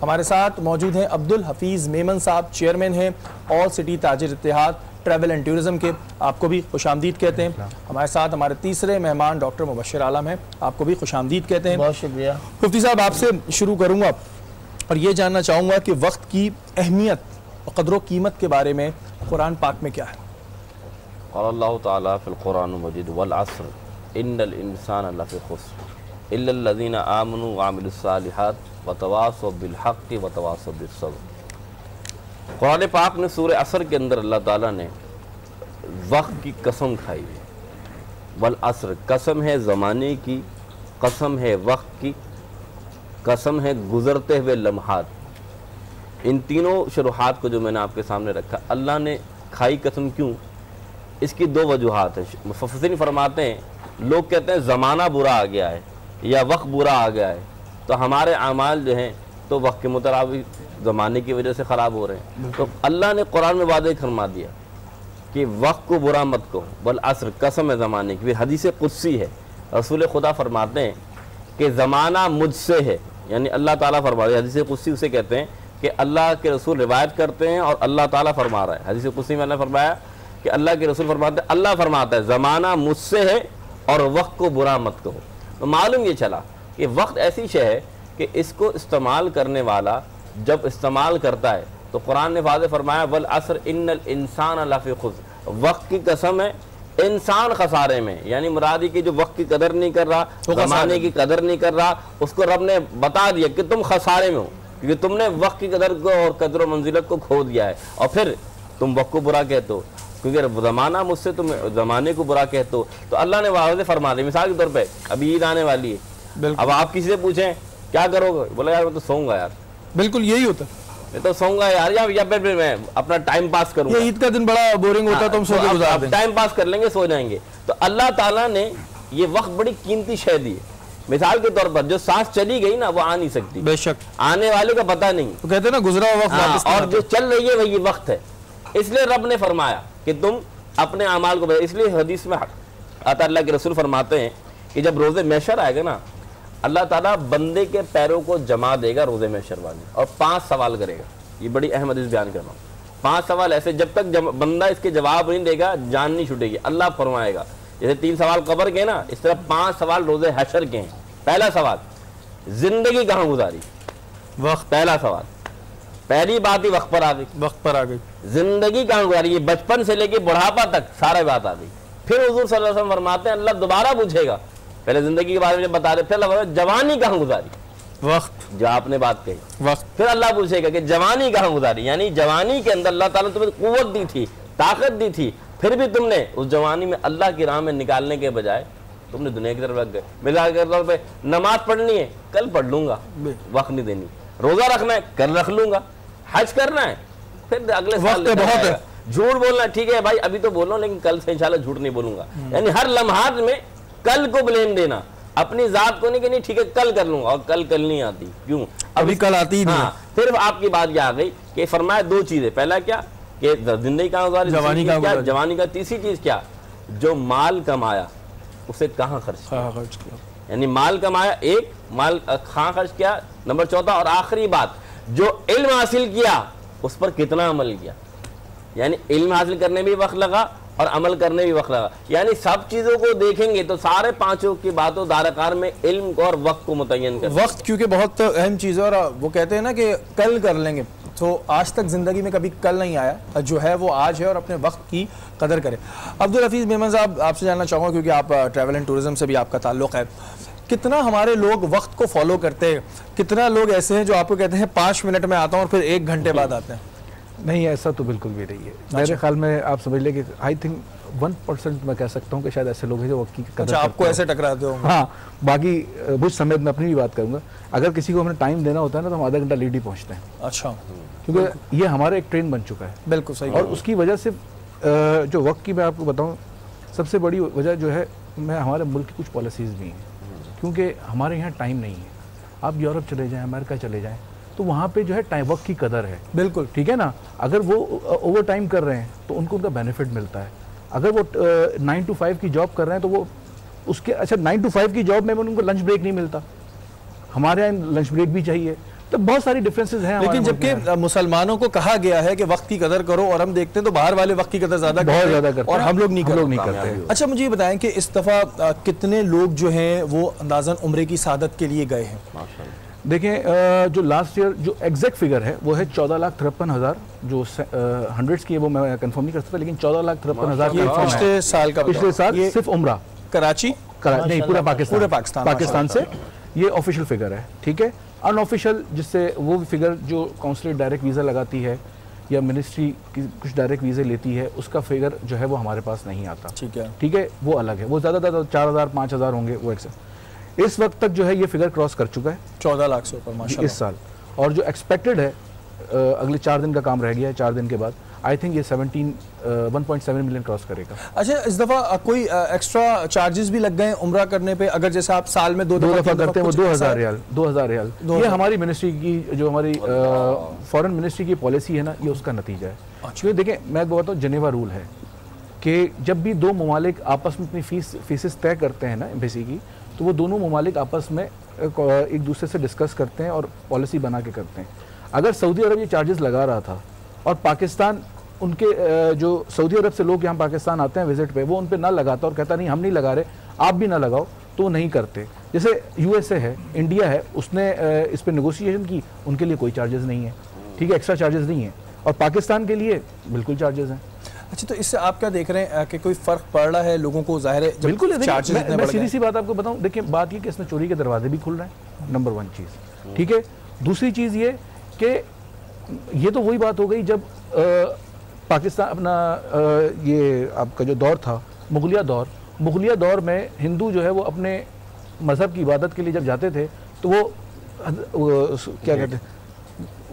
B: हमारे साथ मौजूद हैं अब्दुल हफीज़ मेमन साहब, चेयरमैन हैं ऑल सिटी ताजिर इत्तेहाद ट्रैवल एंड टूरिज्म के, आपको भी खुशामदीद कहते हैं। हमारे साथ हमारे तीसरे मेहमान डॉक्टर मुबश्शिर आलम हैं, आपको भी खुशामदीद कहते हैं।
A: बहुत शुक्रिया।
B: मुफ्ती साहब, आपसे शुरू करूँगा और ये जानना चाहूँगा कि वक्त की अहमियत और क़द्र कीमत के बारे में कुरान पाक में क्या है।
F: अल्लाह ताला फिल कुरान मजीद वल अस्र इन्नल इंसान लफ़ी खुस्र इल्लल लज़ीना आमनू व अमिलुस सालिहात व तवासौ बिल हक़्क़ि व तवासौ बिस सब्र। कुरान पाक में सूरह असर के अंदर अल्लाह ताला ने वक्त की कसम खाई है। वल अस्र, कसम है ज़माने की, कसम है वक्त की, कसम है गुज़रते हुए लम्हात। इन तीनों शुरुआत को जो मैंने आपके सामने रखा, अल्लाह ने खाई कसम क्यों, इसकी दो वजूहात है। मुफस्सिरीन फरमाते हैं, लोग कहते हैं ज़माना बुरा आ गया है या वक्त बुरा आ गया है, तो हमारे अमाल जो हैं तो वक्त के मुताबिक ज़माने की वजह से ख़राब हो रहे हैं। तो अल्लाह ने कुरान में वादे फरमा दिया कि वक्त को बुरा मत कहो, बल असर, कसम है ज़माने की। फिर हदीस कुदसी है, रसूल खुदा फरमाते हैं कि ज़माना मुझसे है, यानी अल्लाह ताला फरमा रहे हैं। हदीस कुदसी उसे कहते हैं कि अल्लाह के रसूल रिवायत करते हैं और अल्लाह ताला फरमा रहा है। हदीस कुदसी में अल्लाह फरमाया कि अल्लाह के रसूल फरमाते हैं, अल्लाह फरमाता है ज़माना मुझसे है और वक्त को बुरा मत कहो। तो मालूम ये चला कि वक्त ऐसी शय है कि इसको इस्तेमाल करने वाला जब इस्तेमाल करता है तो कुरान ने वाज़े फरमाया वल असर इन्नल इंसान लफ़ी खुस्र, वक्त की कसम है इंसान खसारे में। यानी मुरादी की जो वक्त की कदर नहीं कर रहा, ज़माने की कदर नहीं कर रहा, उसको रब ने बता दिया कि तुम खसारे में हो, क्योंकि तुमने वक्त की कदर को और कदर मंजिलत को खो दिया है। और फिर तुम वक्त को बुरा कहते हो, क्योंकि ज़माना मुझसे तुम ज़माने को बुरा कहते हो। तो अल्लाह ने वाज़े फरमा दिया। मिसाल के तौर पर अभी ईद आने वाली है, अब आप किसी से पूछें क्या करोगे, बोला यार मैं तो सोऊंगा यार।
B: बिल्कुल यही होता है,
F: मैं तो सोऊंगा यार, या फिर मैं अपना टाइम पास करूंगा।
B: ये ईद का दिन बड़ा बोरिंग होता है, तो हम सो के गुजार दें,
F: टाइम पास कर लेंगे, सो जाएंगे। तो अल्लाह ताला ने ये वक्त बड़ी कीमती शय दी है। मिसाल के तौर पर जो सांस चली गई ना वो आ नहीं सकती,
B: बेशक
F: आने वाले का पता नहीं,
B: तो कहते हैं ना गुजरा हुआ वक्त वापस नहीं
F: और
B: आता।
F: जो चल रही है वही वक्त है। इसलिए रब ने फरमाया कि तुम अपने अमाल को बदलो। इसलिए हदीस में आता अल्लाह के रसूल फरमाते हैं कि जब रोज़े महशर आएगा ना, अल्लाह ताला बंदे के पैरों को जमा देगा रोज़े महशर वाले, और 5 सवाल करेगा। ये बड़ी अहम हदीस बयान कर रहा हूँ। 5 सवाल ऐसे, जब तक बंदा इसके जवाब नहीं देगा जान नहीं छूटेगी। अल्लाह फरमाएगा जैसे 3 सवाल कब्र के ना, इस तरह 5 सवाल रोज़े हशर के हैं। पहला सवाल, जिंदगी कहाँ गुजारी,
B: वक्त,
F: पहला सवाल, पहली बात ही वक्त पर आ गई,
B: वक्त पर आ गई।
F: जिंदगी कहाँ गुजारी, ये बचपन से लेके बुढ़ापा तक सारा बात आ गई। फिर हुजूर सल्लल्लाहु अलैहि वसल्लम फरमाते हैं अल्लाह दोबारा पूछेगा, पहले जिंदगी के बारे में जब बता रहे, फिर अल्लाह फरमाता है जवानी कहाँ गुजारी,
B: वक्त,
F: जो आपने बात कही,
B: वक्त।
F: फिर अल्लाह पूछेगा कि जवानी कहाँ गुजारी, यानी जवानी के अंदर अल्लाह ताला तुम्हें कुव्वत दी थी, ताकत दी थी, फिर भी तुमने उस जवानी में अल्लाह की राह में निकालने के बजाय तुमने दुनिया की तरफ लग गए। मिसाल के तौर पे नमाज पढ़नी है, कल पढ़ लूंगा, वक्त नहीं देनी, रोजा रखना है, कल रख लूंगा, हज करना है, फिर अगले साल
B: वक्त बहुत है,
F: झूठ बोलना ठीक है भाई अभी तो बोलो, लेकिन कल से इंशाल्लाह झूठ नहीं बोलूंगा। यानी हर लम्हात में कल को ब्लेम देना, अपनी जात को नहीं कि नहीं ठीक है कल कर लूंगा, और कल नहीं आती, क्यों
B: अभी कल आती ही नहीं।
F: हाँ, फिर आपकी बात क्या आ गई कि फरमाया दो चीजें, पहला क्या कि जिंदगी कहाँ गुजारी,
B: जवानी कहाँ गुजारी,
F: जवानी का, तीसरी चीज क्या, जो माल कमाया उसे कहाँ खर्च किया, यानी माल कमाया एक, माल कहाँ खर्च किया, नंबर चौथा, और आखिरी बात जो इल्म हासिल किया उस पर कितना अमल किया, यानी इल्म हासिल करने में भी वक्त लगा और अमल करने भी वक्त लगा। यानी सब चीजों को देखेंगे तो सारे पांचों की बातों दारकार में इल्म को और वक्त को मुतय्यन कर,
B: वक्त क्योंकि बहुत अहम चीज़ है, और वो कहते हैं ना कि कल कर लेंगे, तो आज तक ज़िंदगी में कभी कल नहीं आया, जो है वो आज है, और अपने वक्त की कदर करें। अब्दुल हफीज़ मेमन साहब, आपसे जानना चाहूँगा क्योंकि आप ट्रैवल एंड टूरिज़्म से भी आपका ताल्लुक़ है, कितना हमारे लोग वक्त को फॉलो करते हैं, कितना लोग ऐसे हैं जो आपको कहते हैं 5 मिनट में आता हूँ और फिर 1 घंटे बाद आते हैं?
G: नहीं, ऐसा तो बिल्कुल भी नहीं है। मेरे ख्याल में आप समझ लें कि आई थिंक 1% मैं कह सकता हूँ कि शायद ऐसे लोग हैं जो वक्त की कदर
B: आपको ऐसे टकराते हो?
G: हाँ, बाकी कुछ समय मैं अपनी भी बात करूँगा, अगर किसी को हमें टाइम देना होता है ना तो हम आधा घंटा लेट ही पहुँचते हैं।
B: अच्छा,
G: क्योंकि ये हमारा एक ट्रेंड बन चुका है।
B: बिल्कुल सही।
G: और उसकी वजह से जो वक्त की मैं आपको बताऊँ, सबसे बड़ी वजह जो है, मैं हमारे मुल्क की कुछ पॉलिसीज़ भी हैं, क्योंकि हमारे यहाँ टाइम नहीं है। आप यूरोप चले जाएं, अमेरिका चले जाएं, तो वहाँ पे जो है टाइम, वक्त की कदर है।
B: बिल्कुल
G: ठीक है ना। अगर वो ओवर टाइम कर रहे हैं तो उनको उनका बेनिफिट मिलता है। अगर वो 9 to 5 की जॉब कर रहे हैं तो वो उसके, अच्छा 9 to 5 की जॉब में उनको लंच ब्रेक नहीं मिलता, हमारे यहाँ लंच ब्रेक भी चाहिए। तो बहुत सारी डिफरेंसेस हैं।
B: लेकिन जबकि मुसलमानों को कहा गया है कि वक्त की कदर करो, और हम देखते हैं तो बाहर वाले वक्त की कदर ज्यादा
G: बहुत ज़्यादा करते हैं,
B: और हम लोग नहीं
G: करते।
B: अच्छा, मुझे ये बताएं कि इस दफ़ा कितने लोग जो हैं वो अंदाज़न उम्रे की सादत के लिए गए हैं?
G: देखें, जो लास्ट ईयर जो एग्जैक्ट फिगर है वो है 14,53,000, जो हंड्रेड्स की है वो मैं कंफर्म नहीं कर सकता, लेकिन 14,53,000
B: पिछले साल का,
G: पिछले साल सिर्फ उम्रा
B: कराची
G: नहीं, पूरा पाकिस्तान से ये ऑफिशियल फिगर है। ठीक है। अनऑफिशियल, जिससे वो फिगर जो काउंसलेट डायरेक्ट वीज़ा लगाती है या मिनिस्ट्री की कुछ डायरेक्ट वीज़े लेती है, उसका फिगर जो है वो हमारे पास नहीं आता। ठीक है, वो अलग है, वो ज़्यादा 4,000 5,000 होंगे वो इस वक्त तक जो है ये फिगर क्रॉस कर चुका है
B: 14 लाख से ऊपर माशाल्लाह
G: इस साल। और जो एक्सपेक्टेड है, अगले 4 दिन का काम रह गया है, 4 दिन के बाद आई थिंक ये 1.7 मिलियन क्रॉस करेगा।
B: अच्छा, इस दफ़ा कोई एक्स्ट्रा चार्जेस भी लग गए उम्रा करने पे? अगर जैसे आप साल में 2 दफ़ा
G: करते हैं वो 2,000 रियाल। ये हमारी मिनिस्ट्री की, जो हमारी फॉरेन मिनिस्ट्री की पॉलिसी है ना, ये उसका नतीजा है। क्योंकि देखें, मैं बताता हूँ, जेनेवा रूल है कि जब भी 2 ममालिक आपस में अपनी फीसेस तय करते हैं ना एम्बेसी की, तो वो दोनों ममालिक आपस में एक दूसरे से डिस्कस करते हैं और पॉलिसी बना के करते हैं। अगर सऊदी अरब ये चार्जेस लगा रहा था और पाकिस्तान, उनके जो सऊदी अरब से लोग यहाँ पाकिस्तान आते हैं विजिट पे, वो उन पे ना लगाता और कहता नहीं हम नहीं लगा रहे, आप भी ना लगाओ, तो वो नहीं करते। जैसे यूएसए है, इंडिया है, उसने इस पर नेगोशिएशन की, उनके लिए कोई चार्जेस नहीं है। ठीक है, एक्स्ट्रा चार्जेस नहीं है, और पाकिस्तान के लिए बिल्कुल चार्जेस हैं।
B: अच्छा, तो इससे आप क्या देख रहे हैं कि कोई फ़र्क पड़ रहा है लोगों को? ज़ाहिर है
G: बिल्कुल। मैं सीधी सी बात आपको बताऊं, देखिए बात ये कि इसमें चोरी के दरवाजे भी खुल रहे हैं, नंबर 1 चीज़। ठीक है। दूसरी चीज़ ये कि ये तो वही बात हो गई जब पाकिस्तान अपना ये आपका जो दौर था मुगलिया दौर में हिंदू जो है वो अपने मज़हब की इबादत के लिए जब जाते थे तो वो क्या कहते हैं,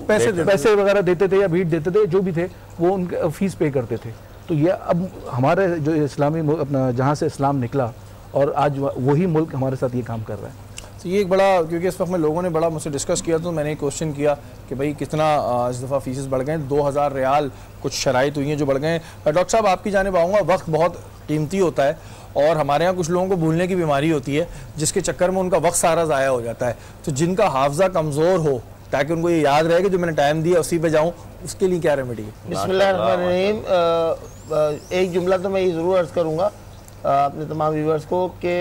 G: पैसे वगैरह देते थे या भीड़ देते थे, जो भी थे वो उनका फीस पे करते थे। तो ये अब हमारे जो इस्लामी अपना, जहाँ से इस्लाम निकला, और आज वही मुल्क हमारे साथ ये काम कर रहा है।
B: तो ये एक बड़ा, क्योंकि इस वक्त में लोगों ने बड़ा मुझसे डिस्कस किया, तो मैंने एक क्वेश्चन किया कि भाई कितना इस दफ़ा फीसेस बढ़ गए। 2,000 रियाल कुछ शराइत हुई हैं जो बढ़ गए हैं। डॉक्टर साहब, आपकी जानिब आऊँगा। वक्त बहुत कीमती होता है, और हमारे यहाँ कुछ लोगों को भूलने की बीमारी होती है, जिसके चक्कर में उनका वक्त सारा ज़ाया हो जाता है। तो जिनका हाफजा कमज़ोर हो, ताकि उनको ये याद रहे कि जो मैंने टाइम दिया उसी पे जाऊँ, उसके लिए क्या रेमेडी है?
H: बिस्मिल्लाहिर्रहमानिर्रहीम। एक जुमला तो मैं ये ज़रूर अर्ज़ करूँगा अपने तमाम व्यूअर्स को कि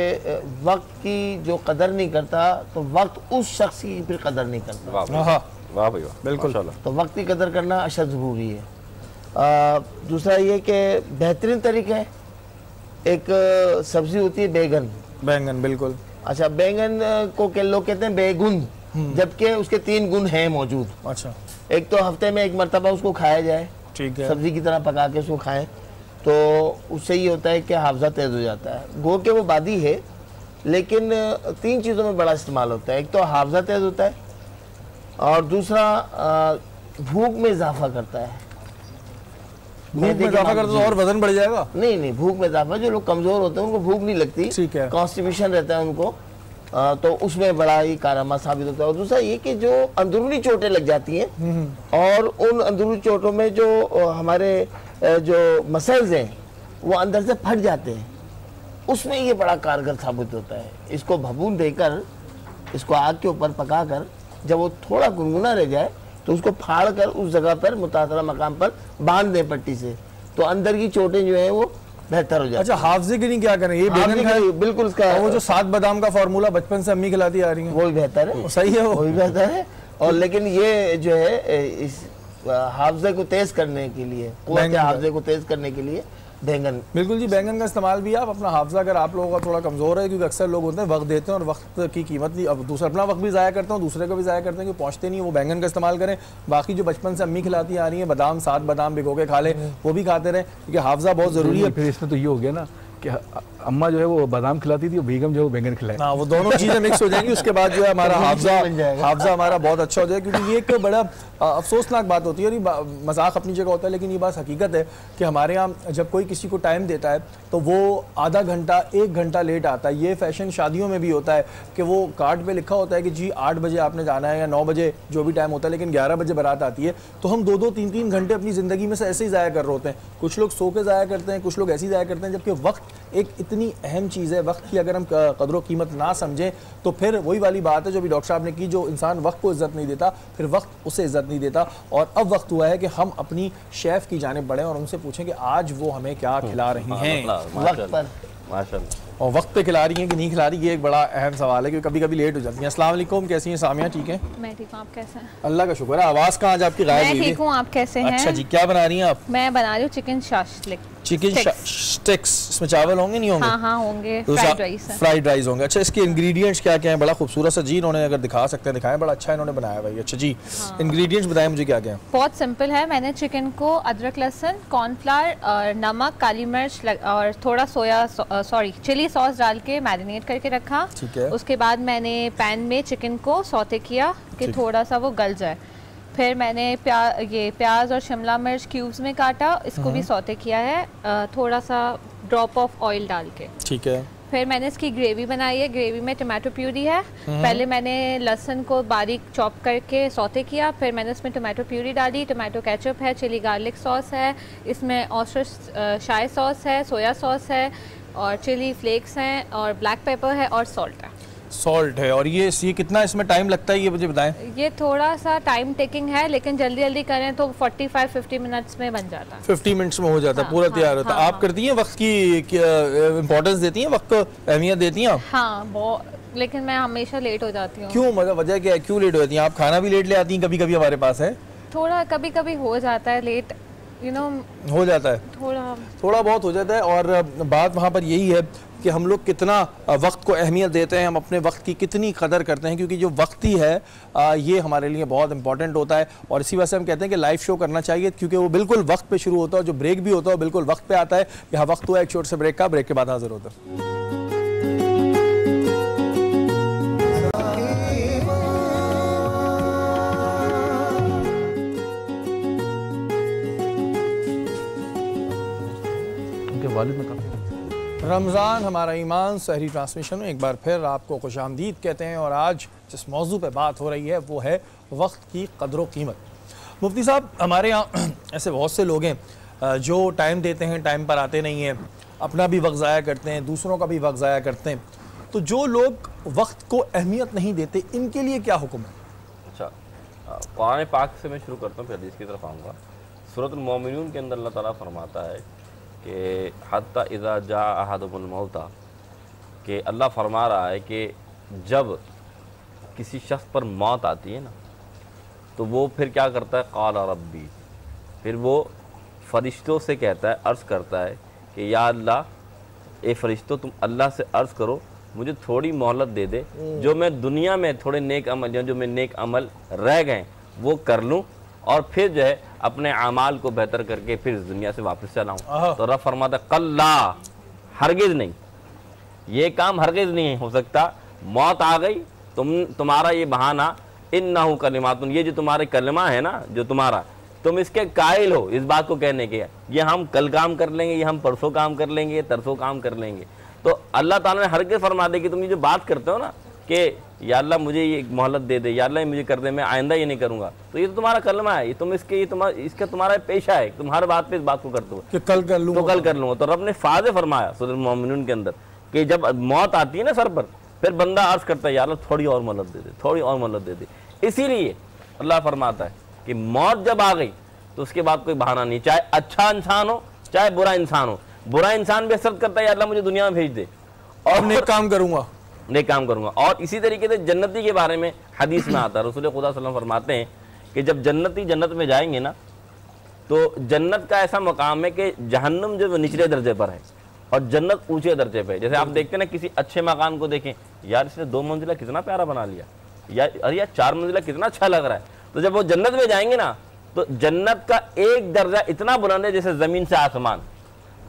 H: वक्त की जो कदर नहीं करता तो वक्त उस शख्स की फिर कदर नहीं करता।
F: वाह भाई वाह,
B: बिल्कुल।
H: तो वक्त की कदर करना अशद ज़रूरी है। दूसरा ये कि बेहतरीन तरीका है एक सब्जी होती है बैगन।
B: बैंगन, बिल्कुल।
H: अच्छा, बैंगन को के लोग कहते हैं बेगुन, जबकि उसके 3 गुण हैं मौजूद।
B: अच्छा।
H: एक तो हफ्ते में 1 मरतबा उसको खाया जाए,
B: ठीक है।
H: सब्जी की तरह पका के उसको खाएं, तो उससे ये होता है कि हाफजा तेज हो जाता है। गो के वो बादी है, लेकिन 3 चीज़ों में बड़ा इस्तेमाल होता है। एक तो हाफजा तेज होता है, और दूसरा भूख में इजाफा करता है।
B: भूख में इजाफा करता तो और वजन बढ़ जाएगा?
H: नहीं, भूख में इजाफा, जो लोग कमजोर होते हैं उनको भूख नहीं लगती,
B: ठीक है,
H: कॉन्स्टिपेशन रहता है उनको, तो उसमें बड़ा ही कारनामा साबित होता है। और दूसरा ये कि जो अंदरूनी चोटें लग जाती हैं और उन अंदरूनी चोटों में जो हमारे जो मसल्स हैं वो अंदर से फट जाते हैं, उसमें ये बड़ा कारगर साबित होता है। इसको भभून देकर, इसको आग के ऊपर पकाकर, जब वो थोड़ा गुनगुना रह जाए तो उसको फाड़ कर उस जगह पर मुतासरा मकाम पर बांध दें पट्टी से, तो अंदर की चोटें जो है वो बेहतर हो जाती है।
B: अच्छा, हाफजे के लिए क्या करें? ये बैंगन खाएं?
H: बिल्कुल। उसका
B: वो जो 7 बादाम का फार्मूला बचपन से अम्मी खिलाती आ रही है,
H: वो भी बेहतर है।
B: सही है, वो
H: भी बेहतर है। और लेकिन ये जो है इस हाफजे को तेज करने के लिए, हाफजे को तेज करने के लिए बैंगन।
B: बिल्कुल जी, बैंगन का इस्तेमाल भी आप अपना हाफजा, अगर आप लोगों का थोड़ा कमज़ोर है, क्योंकि अक्सर लोग होते हैं वक्त देते हैं और वक्त की कीमत नहीं, अब दूसरा अपना वक्त भी ज़ाया करते हैं, दूसरे को भी ज़ाया करते हैं कि पहुँचते नहीं, वो बैंगन का इस्तेमाल करें। बाकी जो बचपन से अम्मी खिलाती आ रही है, बादाम, 7 बादाम भिगो के खा ले, वो भी खाते रहें, क्योंकि हाफजा बहुत ज़रूरी है।
G: फिर इसमें तो ये हो गया ना कि अम्मा जो है वो बादाम खिलाती थी और बेगम जो है वो बैंगन खिलाए।
B: हाँ, वो दोनों चीज़ें मिक्स हो जाएंगी, उसके बाद जो है हमारा हाफजा हमारा बहुत अच्छा हो जाएगा। क्योंकि ये एक बड़ा अफसोसनाक बात होती है, और मजाक अपनी जगह होता है, लेकिन ये बात हकीकत है कि हमारे यहाँ जब कोई किसी को टाइम देता है तो वो आधा घंटा 1 घंटा लेट आता है। ये फैशन शादियों में भी होता है कि वो कार्ड पे लिखा होता है कि जी 8 बजे आपने जाना है या 9 बजे, जो भी टाइम होता है, लेकिन 11 बजे बारात आती है, तो हम 2-2, 3-3 घंटे अपनी ज़िंदगी में से ऐसे ही ज़ाया कर रहे होते हैं। कुछ लोग सो के ज़ाया करते हैं, कुछ लोग ऐसे ही ज़ाया करते हैं, जबकि वक्त एक इतनी अहम चीज़ है। वक्त की अगर हम कदर कीमत ना समझें तो फिर वही वाली बात है जो भी डॉक्टर साहब ने की, जो इंसान वक्त को इज्जत नहीं देता, फिर वक्त उसे इज्जत नहीं देता। और अब वक्त हुआ है कि हम अपनी शेफ की जानिब बढ़ें और उनसे पूछें कि आज वो हमें क्या खिला रही हैं,
H: वक्त पर,
F: माशाल्लाह,
B: और वक्त पे खिला रही हैं कि नहीं खिला रही। ये एक बड़ा अहम सवाल है, क्योंकि कभी कभी लेट हो जाती हैं। अस्सलाम वालेकुम, कैसी हैं सामिया? ठीक है,
I: मैं ठीक हूँ, आप कैसे हैं?
B: अल्लाह का शुक्र है। आवाज़ कहाँ आज आपकी गायब हुई?
I: मैं ठीक हूँ, आप कैसे हैं?
B: अच्छा जी, क्या बना रही हैं आप?
I: मैं बना रही हूँ चिकन शाशलिक।
B: चिकन स्टिक्स, इसमें चावल होंगे नहीं होंगे?
I: हाँ हाँ होंगे, फ्राइड राइस है।
B: फ्राइड राइस होंगे। अच्छा, इसके इंग्रेडिएंट्स क्या क्या हैं? बड़ा खूबसूरत सा जी इन्होंने, अगर दिखा सकते हैं दिखाएं, बड़ा अच्छा इन्होंने बनाया भाई। अच्छा जी, इंग्रेडिएंट्स बताएं मुझे क्या क्या है।
I: बहुत सिंपल है। मैंने चिकन को अदरक, लहसुन, कॉर्नफ्लावर और नमक, काली मिर्च और थोड़ा चिली सॉस डाल के मैरिनेट करके रखा।
B: ठीक है।
I: उसके बाद मैंने पैन में चिकन को सौते किया कि थोड़ा सा वो गल जाए। फिर मैंने प्याज और शिमला मिर्च क्यूब्स में काटा, इसको भी सौते किया है थोड़ा सा ड्रॉप ऑफ ऑयल डाल के।
B: ठीक है।
I: फिर मैंने इसकी ग्रेवी बनाई है। ग्रेवी में टमाटो प्यूरी है। पहले मैंने लहसुन को बारीक चॉप करके सौते किया, फिर मैंने इसमें टमाटो प्यूरी डाली, टमाटो केचप है, चिली गार्लिक सॉस है, इसमें ऑस्ट्रिच सॉस है, सोया सॉस है और चिली फ्लेक्स हैं और ब्लैक पेपर है और सॉल्ट है।
B: सॉल्ट है। और ये कितना इसमें टाइम लगता है, ये मुझे बताएं।
I: ये थोड़ा सा टाइम टेकिंग है, लेकिन जल्दी जल्दी करें तो 45-50 मिनट्स में बन जाता है।
B: 50 मिनट्स में हो जाता है, पूरा तैयार होता है। आप करती हैं वक्त की इम्पोर्टेंस देती हैं, वक्त को अहमियत देती हैं आप?
I: हाँ बहुत, लेकिन मैं हमेशा लेट हो जाती हूँ।
B: क्यों, मतलब वजह क्या है, क्यों लेट हो जाती हैं आप? खाना भी लेट ले आती हैं कभी कभी, हमारे पास है
I: थोड़ा कभी कभी हो जाता है लेट,
B: हो जाता है, थोड़ा बहुत हो जाता है। और बात वहाँ पर यही है कि हम लोग कितना वक्त को अहमियत देते हैं, हम अपने वक्त की कितनी कदर करते हैं, क्योंकि जो वक्त ही है ये हमारे लिए बहुत इंपॉर्टेंट होता है। और इसी वजह से हम कहते हैं कि लाइव शो करना चाहिए, क्योंकि वो बिल्कुल वक्त पे शुरू होता है, जो ब्रेक भी होता है बिल्कुल वक्त पे आता है। यहाँ वक्त हुआ एक छोटे से ब्रेक का, ब्रेक के बाद हाजिर होता है। रमज़ान हमारा ईमान सहरी ट्रांसमिशन में एक बार फिर आपको खुशामदीद कहते हैं। और आज जिस मौजू पे बात हो रही है वो है वक्त की कदर कीमत। मुफ्ती साहब, हमारे यहाँ ऐसे बहुत से लोग हैं जो टाइम देते हैं, टाइम पर आते नहीं हैं, अपना भी वक्त ज़ाया करते हैं, दूसरों का भी वक्त ज़ाया करते हैं। तो जो लोग वक्त को अहमियत नहीं देते, इनके लिए क्या हुक्म है?
F: अच्छा, कुरान पाक से मैं शुरू करता हूँ, फिर हदीस की तरफ आऊँगा। सूरतुल मोमिनून के अंदर अल्लाह ताला फरमाता है कि हत्ता इज़ा जा अहदुहुमुल मौता, कि अल्लाह फरमा रहा है कि जब किसी शख्स पर मौत आती है ना, तो वो फिर क्या करता है, क़ाल रब्बी, फिर वो फरिश्तों से कहता है, अर्ज़ करता है कि या अल्लाह ए फरिश्तों तुम अल्लाह से अर्ज़ करो मुझे थोड़ी मोहलत दे दे, जो मैं दुनिया में थोड़े नेक अमल, जो मैं नेक अमल रह गए वो कर लूँ और फिर जो है अपने अमाल को बेहतर करके फिर इस दुनिया से वापस चला आऊँ। तो रब फरमाता कल्ला, हरगिज़ नहीं, ये काम हरगिज़ नहीं हो सकता। मौत आ गई, तुम्हारा ये बहाना इन्नहु कलिमातुन, ये जो तुम्हारे कलमा है ना, जो तुम्हारा, तुम इसके कायल हो इस बात को कहने के, ये हम कल काम कर लेंगे, ये हम परसों काम कर लेंगे, ये तरसों काम कर लेंगे। तो अल्लाह ताला ने हरगिज़ फरमा दे कि तुम ये जो बात करते हो ना कि या अल्लाह मुझे ये मोहलत दे दे, या अल्लाह ये मुझे कर दे, मैं आइंदा ये नहीं करूँगा, तो ये तो तुम्हारा कलमा है, ये तुम इसके, ये इसका तुम्हारा पेशा है, तुम हर बात पे इस बात को करते हो
B: कि कल कर लूँगा,
F: तो कल कर लूँगा। तो रब ने फाज़े फरमाया सूरह मोमिनून के अंदर कि जब मौत आती है ना सर पर, फिर बंदा अर्ज करता है या अल्लाह थोड़ी और मोहलत दे दे, थोड़ी और मोहलत दे दे। इसीलिए अल्लाह फरमाता है कि मौत जब आ गई तो उसके बाद कोई बहाना नहीं, चाहे अच्छा इंसान हो चाहे बुरा इंसान हो। बुरा इंसान भी असरत करता है या अल्लाह मुझे दुनिया में भेज दे
B: और नेक काम करूँगा,
F: नेक काम करूँगा। और इसी तरीके से जन्नती के बारे में हदीस में आता है, रसूल खुदा सल्लल्लाहु अलैहि वसल्लम फरमाते हैं कि जब जन्नती जन्नत में जाएंगे ना, तो जन्नत का ऐसा मकाम है कि जहन्नुम जो निचले दर्जे पर है और जन्नत ऊंचे दर्जे पे है। जैसे आप देखते हैं ना किसी अच्छे मकान को देखें, यार इसने 2 मंजिला कितना प्यारा बना लिया, अरे यार 4 मंजिला कितना अच्छा लग रहा है। तो जब वो जन्नत में जाएंगे ना, तो जन्नत का एक दर्जा इतना बुलंद है जैसे ज़मीन से आसमान।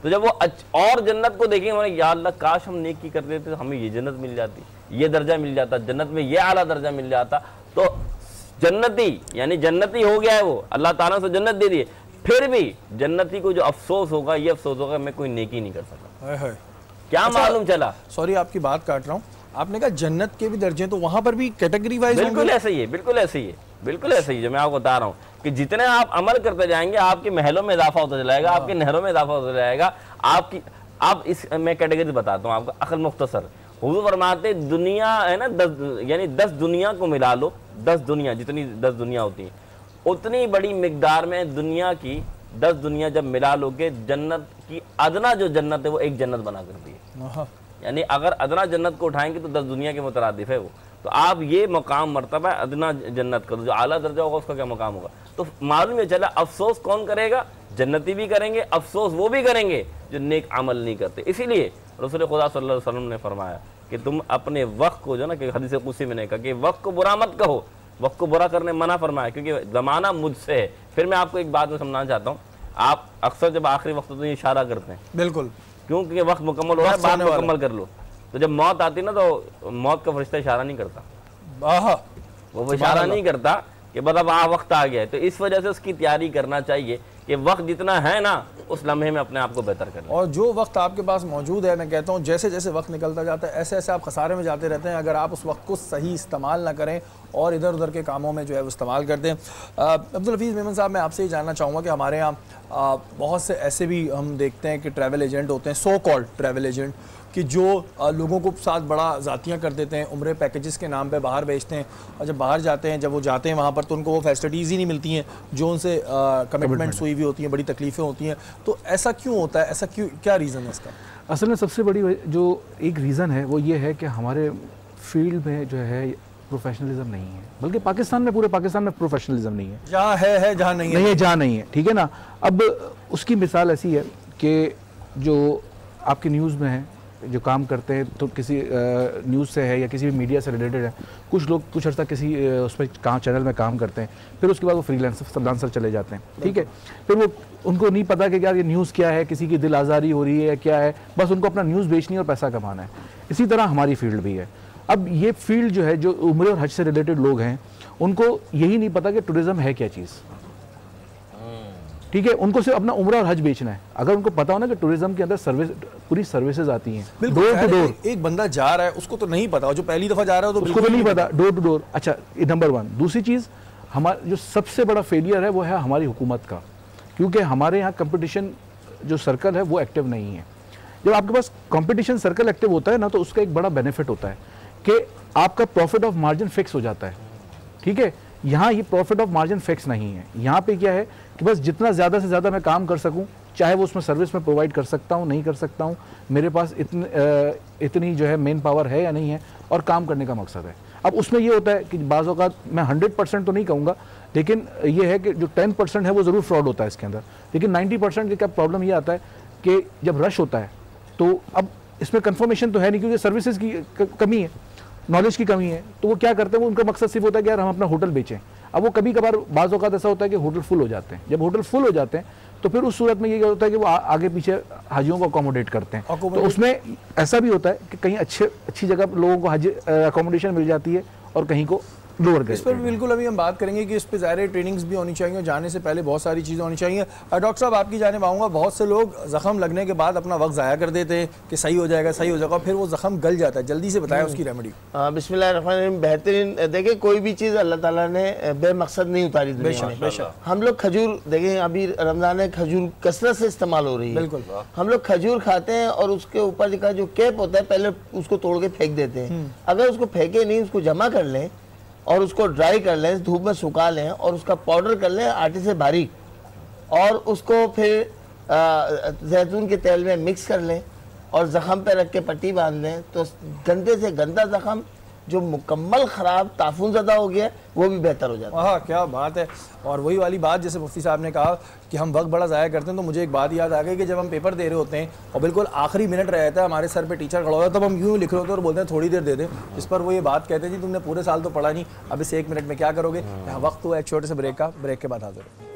F: तो जब वो और जन्नत को देखेंगे, या अल्लाह काश हम नेकी कर देते तो हमें ये जन्नत मिल जाती, ये दर्जा मिल जाता, जन्नत में ये आला दर्जा मिल जाता। तो जन्नती यानी जन्नती हो गया है वो, अल्लाह ताला से जन्नत दे दिए, फिर भी जन्नती को जो अफसोस होगा, ये अफसोस होगा मैं कोई नेकी नहीं कर सका। क्या मालूम चला।
B: सॉरी आपकी बात काट रहा हूँ, आपने कहा जन्नत के भी दर्जे, तो वहां पर भी कैटेगरी वाइज
F: बिल्कुल ऐसा ही है, बिल्कुल ऐसे ही है, बिल्कुल ऐसे ही जो मैं आपको बता रहा हूँ कि जितने आप अमल करते जाएंगे आपके महलों में इजाफा होता जाएगा, आपके नहरों में इजाफा होता जाएगा। आप इस मैं कैटेगरी बताता हूँ आपको अकल मुख्तसर। हुजूर फरमाते दुनिया है ना 10 दुनिया को मिला लो, 10 दुनिया, जितनी 10 दुनिया होती है उतनी बड़ी मिकदार में दुनिया की 10 दुनिया जब मिला लोगे, जन्नत की अदना जो जन्नत है वो एक जन्नत बना करती है। यानी अगर अदना जन्नत को उठाएंगे तो 10 दुनिया के मुतरादिफ है वो। तो आप ये मकाम मर्तबा है अदना जन्नत का, तो जो आला दर्जा होगा उसका क्या मकाम होगा। तो मालूम है चला अफसोस कौन करेगा, जन्नती भी करेंगे, अफसोस वो भी करेंगे जो नेक अमल नहीं करते। इसीलिए रसूल खुदा सल्लल्लाहु अलैहि वसल्लम ने फरमाया कि तुम अपने वक्त को जो ना, कि हदीस कुदसी में ने कहा कि वक्त को बुरा मत कहो, वक्त को बुरा करने मना फरमाया, क्योंकि ज़माना मुझसे है। फिर मैं आपको एक बात में समझाना चाहता हूँ, आप अक्सर जब आखिरी वक्त तो इशारा करते हैं,
B: बिल्कुल,
F: क्योंकि वक्त मुकम्मल हो रहा है, बाद में मुकम्मल कर लो। तो जब मौत आती ना, तो मौत का फरिश्ता इशारा नहीं करता, वो इशारा नहीं करता कि बस अब वक्त आ गया है। तो इस वजह से उसकी तैयारी करना चाहिए कि वक्त जितना है ना उस लम्हे में अपने आप को बेहतर करना।
B: और जो वक्त आपके पास मौजूद है, मैं कहता हूँ जैसे जैसे वक्त निकलता जाता है ऐसे ऐसे आप खसारे में जाते रहते हैं, अगर आप उस वक्त को सही इस्तेमाल ना करें और इधर उधर के कामों में जो है वो इस्तेमाल करते हैं। अब्दुल हफीज़ मेमन साहब, मैं आपसे ये जानना चाहूँगा कि हमारे यहाँ बहुत से ऐसे भी हम देखते हैं कि ट्रैवल एजेंट होते हैं, सो कॉल्ड ट्रैवल एजेंट, कि जो लोगों को साथ बड़ा ज़ातियाँ कर देते हैं, उम्रे पैकेजेस के नाम पे बाहर भेजते हैं, और जब बाहर जाते हैं, जब वो जाते हैं वहाँ पर तो उनको वो फैसिलिटीज़ ही नहीं मिलती हैं जो उनसे कमिटमेंट्स हुई हुई होती हैं, बड़ी तकलीफ़ें होती हैं। तो ऐसा क्यों होता है, ऐसा क्यों, क्या रीज़न है इसका?
G: असल में सबसे बड़ी जो एक रीज़न है वो ये है कि हमारे फील्ड में जो है प्रोफेशनलिज्म नहीं है, बल्कि पाकिस्तान में, पूरे पाकिस्तान में प्रोफेशनलिज्म नहीं है।
B: जहाँ है जहाँ नहीं है,
G: जहाँ नहीं है, ठीक है ना। अब उसकी मिसाल ऐसी है कि जो आपकी न्यूज़ में है, जो काम करते हैं तो किसी न्यूज़ से है या किसी भी मीडिया से रिलेटेड है, कुछ लोग कुछ अर्सा किसी उसमें चैनल में काम करते हैं, फिर उसके बाद वो फ्रीलांसर चले जाते हैं, ठीक है। फिर वो उनको नहीं पता कि यार ये न्यूज़ क्या है, किसी की दिल आज़ारी हो रही है या क्या है, बस उनको अपना न्यूज़ बेचनी और पैसा कमाना है। इसी तरह हमारी फील्ड भी है। अब ये फील्ड जो है, जो उम्र और हज से रिलेटेड लोग हैं, उनको यही नहीं पता कि टूरिज़्म है क्या चीज़, ठीक है। उनको सिर्फ अपना उम्र और हज बेचना है। अगर उनको पता हो ना कि टूरिज्म के अंदर सर्विस, पूरी सर्विसेज आती हैं डोर टू डोर।
B: एक बंदा जा रहा है उसको तो नहीं पता, जो पहली दफ़ा जा रहा है तो
G: उसको तो नहीं पता, डोर टू डोर। अच्छा, नंबर 1। दूसरी चीज़, हमारा जो सबसे बड़ा फेलियर है वो है हमारी हुकूमत का, क्योंकि हमारे यहाँ कंपटीशन जो सर्कल है वो एक्टिव नहीं है। जब आपके पास कंपटीशन सर्कल एक्टिव होता है ना, तो उसका एक बड़ा बेनिफिट होता है कि आपका प्रॉफिट ऑफ मार्जिन फिक्स हो जाता है, ठीक है। यहाँ ये प्रॉफिट ऑफ मार्जिन फिक्स नहीं है। यहाँ पे क्या है कि बस जितना ज़्यादा से ज़्यादा मैं काम कर सकूँ, चाहे वो उसमें सर्विस में प्रोवाइड कर सकता हूँ, नहीं कर सकता हूँ, मेरे पास इतनी जो है मेन पावर है या नहीं है, और काम करने का मकसद है। अब उसमें ये होता है कि बाज़ औक़ात मैं 100% तो नहीं कहूँगा, लेकिन ये है कि जो 10% है वो ज़रूर फ्रॉड होता है इसके अंदर। लेकिन 90% का प्रॉब्लम ये आता है कि जब रश होता है तो अब इसमें कंफर्मेशन तो है नहीं, क्योंकि सर्विसेज की कमी है, नॉलेज की कमी है। तो वो क्या करते हैं, वो उनका मकसद सिर्फ होता है कि यार हम अपना होटल बेचें। अब वो कभी कभार बाज़ औक़ात ऐसा होता है कि होटल फुल हो जाते हैं। जब होटल फुल हो जाते हैं तो फिर उस सूरत में ये होता है कि वो आगे पीछे हाजियों को अकोमोडेट करते हैं। तो उसमें ऐसा भी होता है कि कहीं अच्छी जगह लोगों को हाजी अकोमोडेशन मिल जाती है और कहीं को लोअर।
B: इस पर बिल्कुल अभी हम बात करेंगे कि इस पर ज़ाहिर ट्रेनिंग्स भी होनी चाहिए और जाने से पहले बहुत सारी चीज़ें होनी चाहिए। डॉक्टर साहब आपकी जानिब आऊँगा, बहुत से लोग ज़ख्म लगने के बाद अपना वक्त ज़ाया कर देते हैं कि सही हो जाएगा सही हो जाएगा, फिर वो ज़ख्म गल जाता है। जल्दी से बताएं उसकी रेमेडी।
H: बिस्मिल्लाहिर्रहमानिर्रहीम। बेहतरीन। देखिए कोई भी चीज़ अल्लाह ताला ने बेमकसद नहीं उतारी दुनिया में। हम लोग खजूर देखें, अभी रमज़ान में खजूर कसरत से इस्तेमाल हो रही है। बिल्कुल। हम लोग खजूर खाते हैं और उसके ऊपर का जो कैप होता है पहले उसको तोड़ के फेंक देते हैं। अगर उसको फेंके नहीं, उसको जमा कर लें और उसको ड्राई कर लें, धूप में सुखा लें और उसका पाउडर कर लें आटे से बारीक, और उसको फिर जैतून के तेल में मिक्स कर लें और ज़ख़म पे रख के पट्टी बांध लें, तो गंदे से गंदा ज़ख़म जो मुकम्मल ख़राब ताफून ज़दा हो गया वो भी बेहतर हो जाता है।
B: हाँ, क्या बात है। और वही वाली बात जैसे मुफ्ती साहब ने कहा कि हम वक्त बड़ा ज़ाया करते हैं, तो मुझे एक बात याद आ गई कि जब हम पेपर दे रहे होते हैं और बिल्कुल आखिरी मिनट रह जाता है, हमारे सर पे टीचर खड़ा होता है, तब हम यूँ लिख रहे होते हैं और बोलते हैं थोड़ी देर दे दें। इस पर वो ये बात कहते हैं जी तुमने पूरे साल तो पढ़ा नहीं, अब इस 1 मिनट में क्या करोगे। यहाँ वक्त हुआ एक छोटे से ब्रेक का, ब्रेक के बाद हाजिर।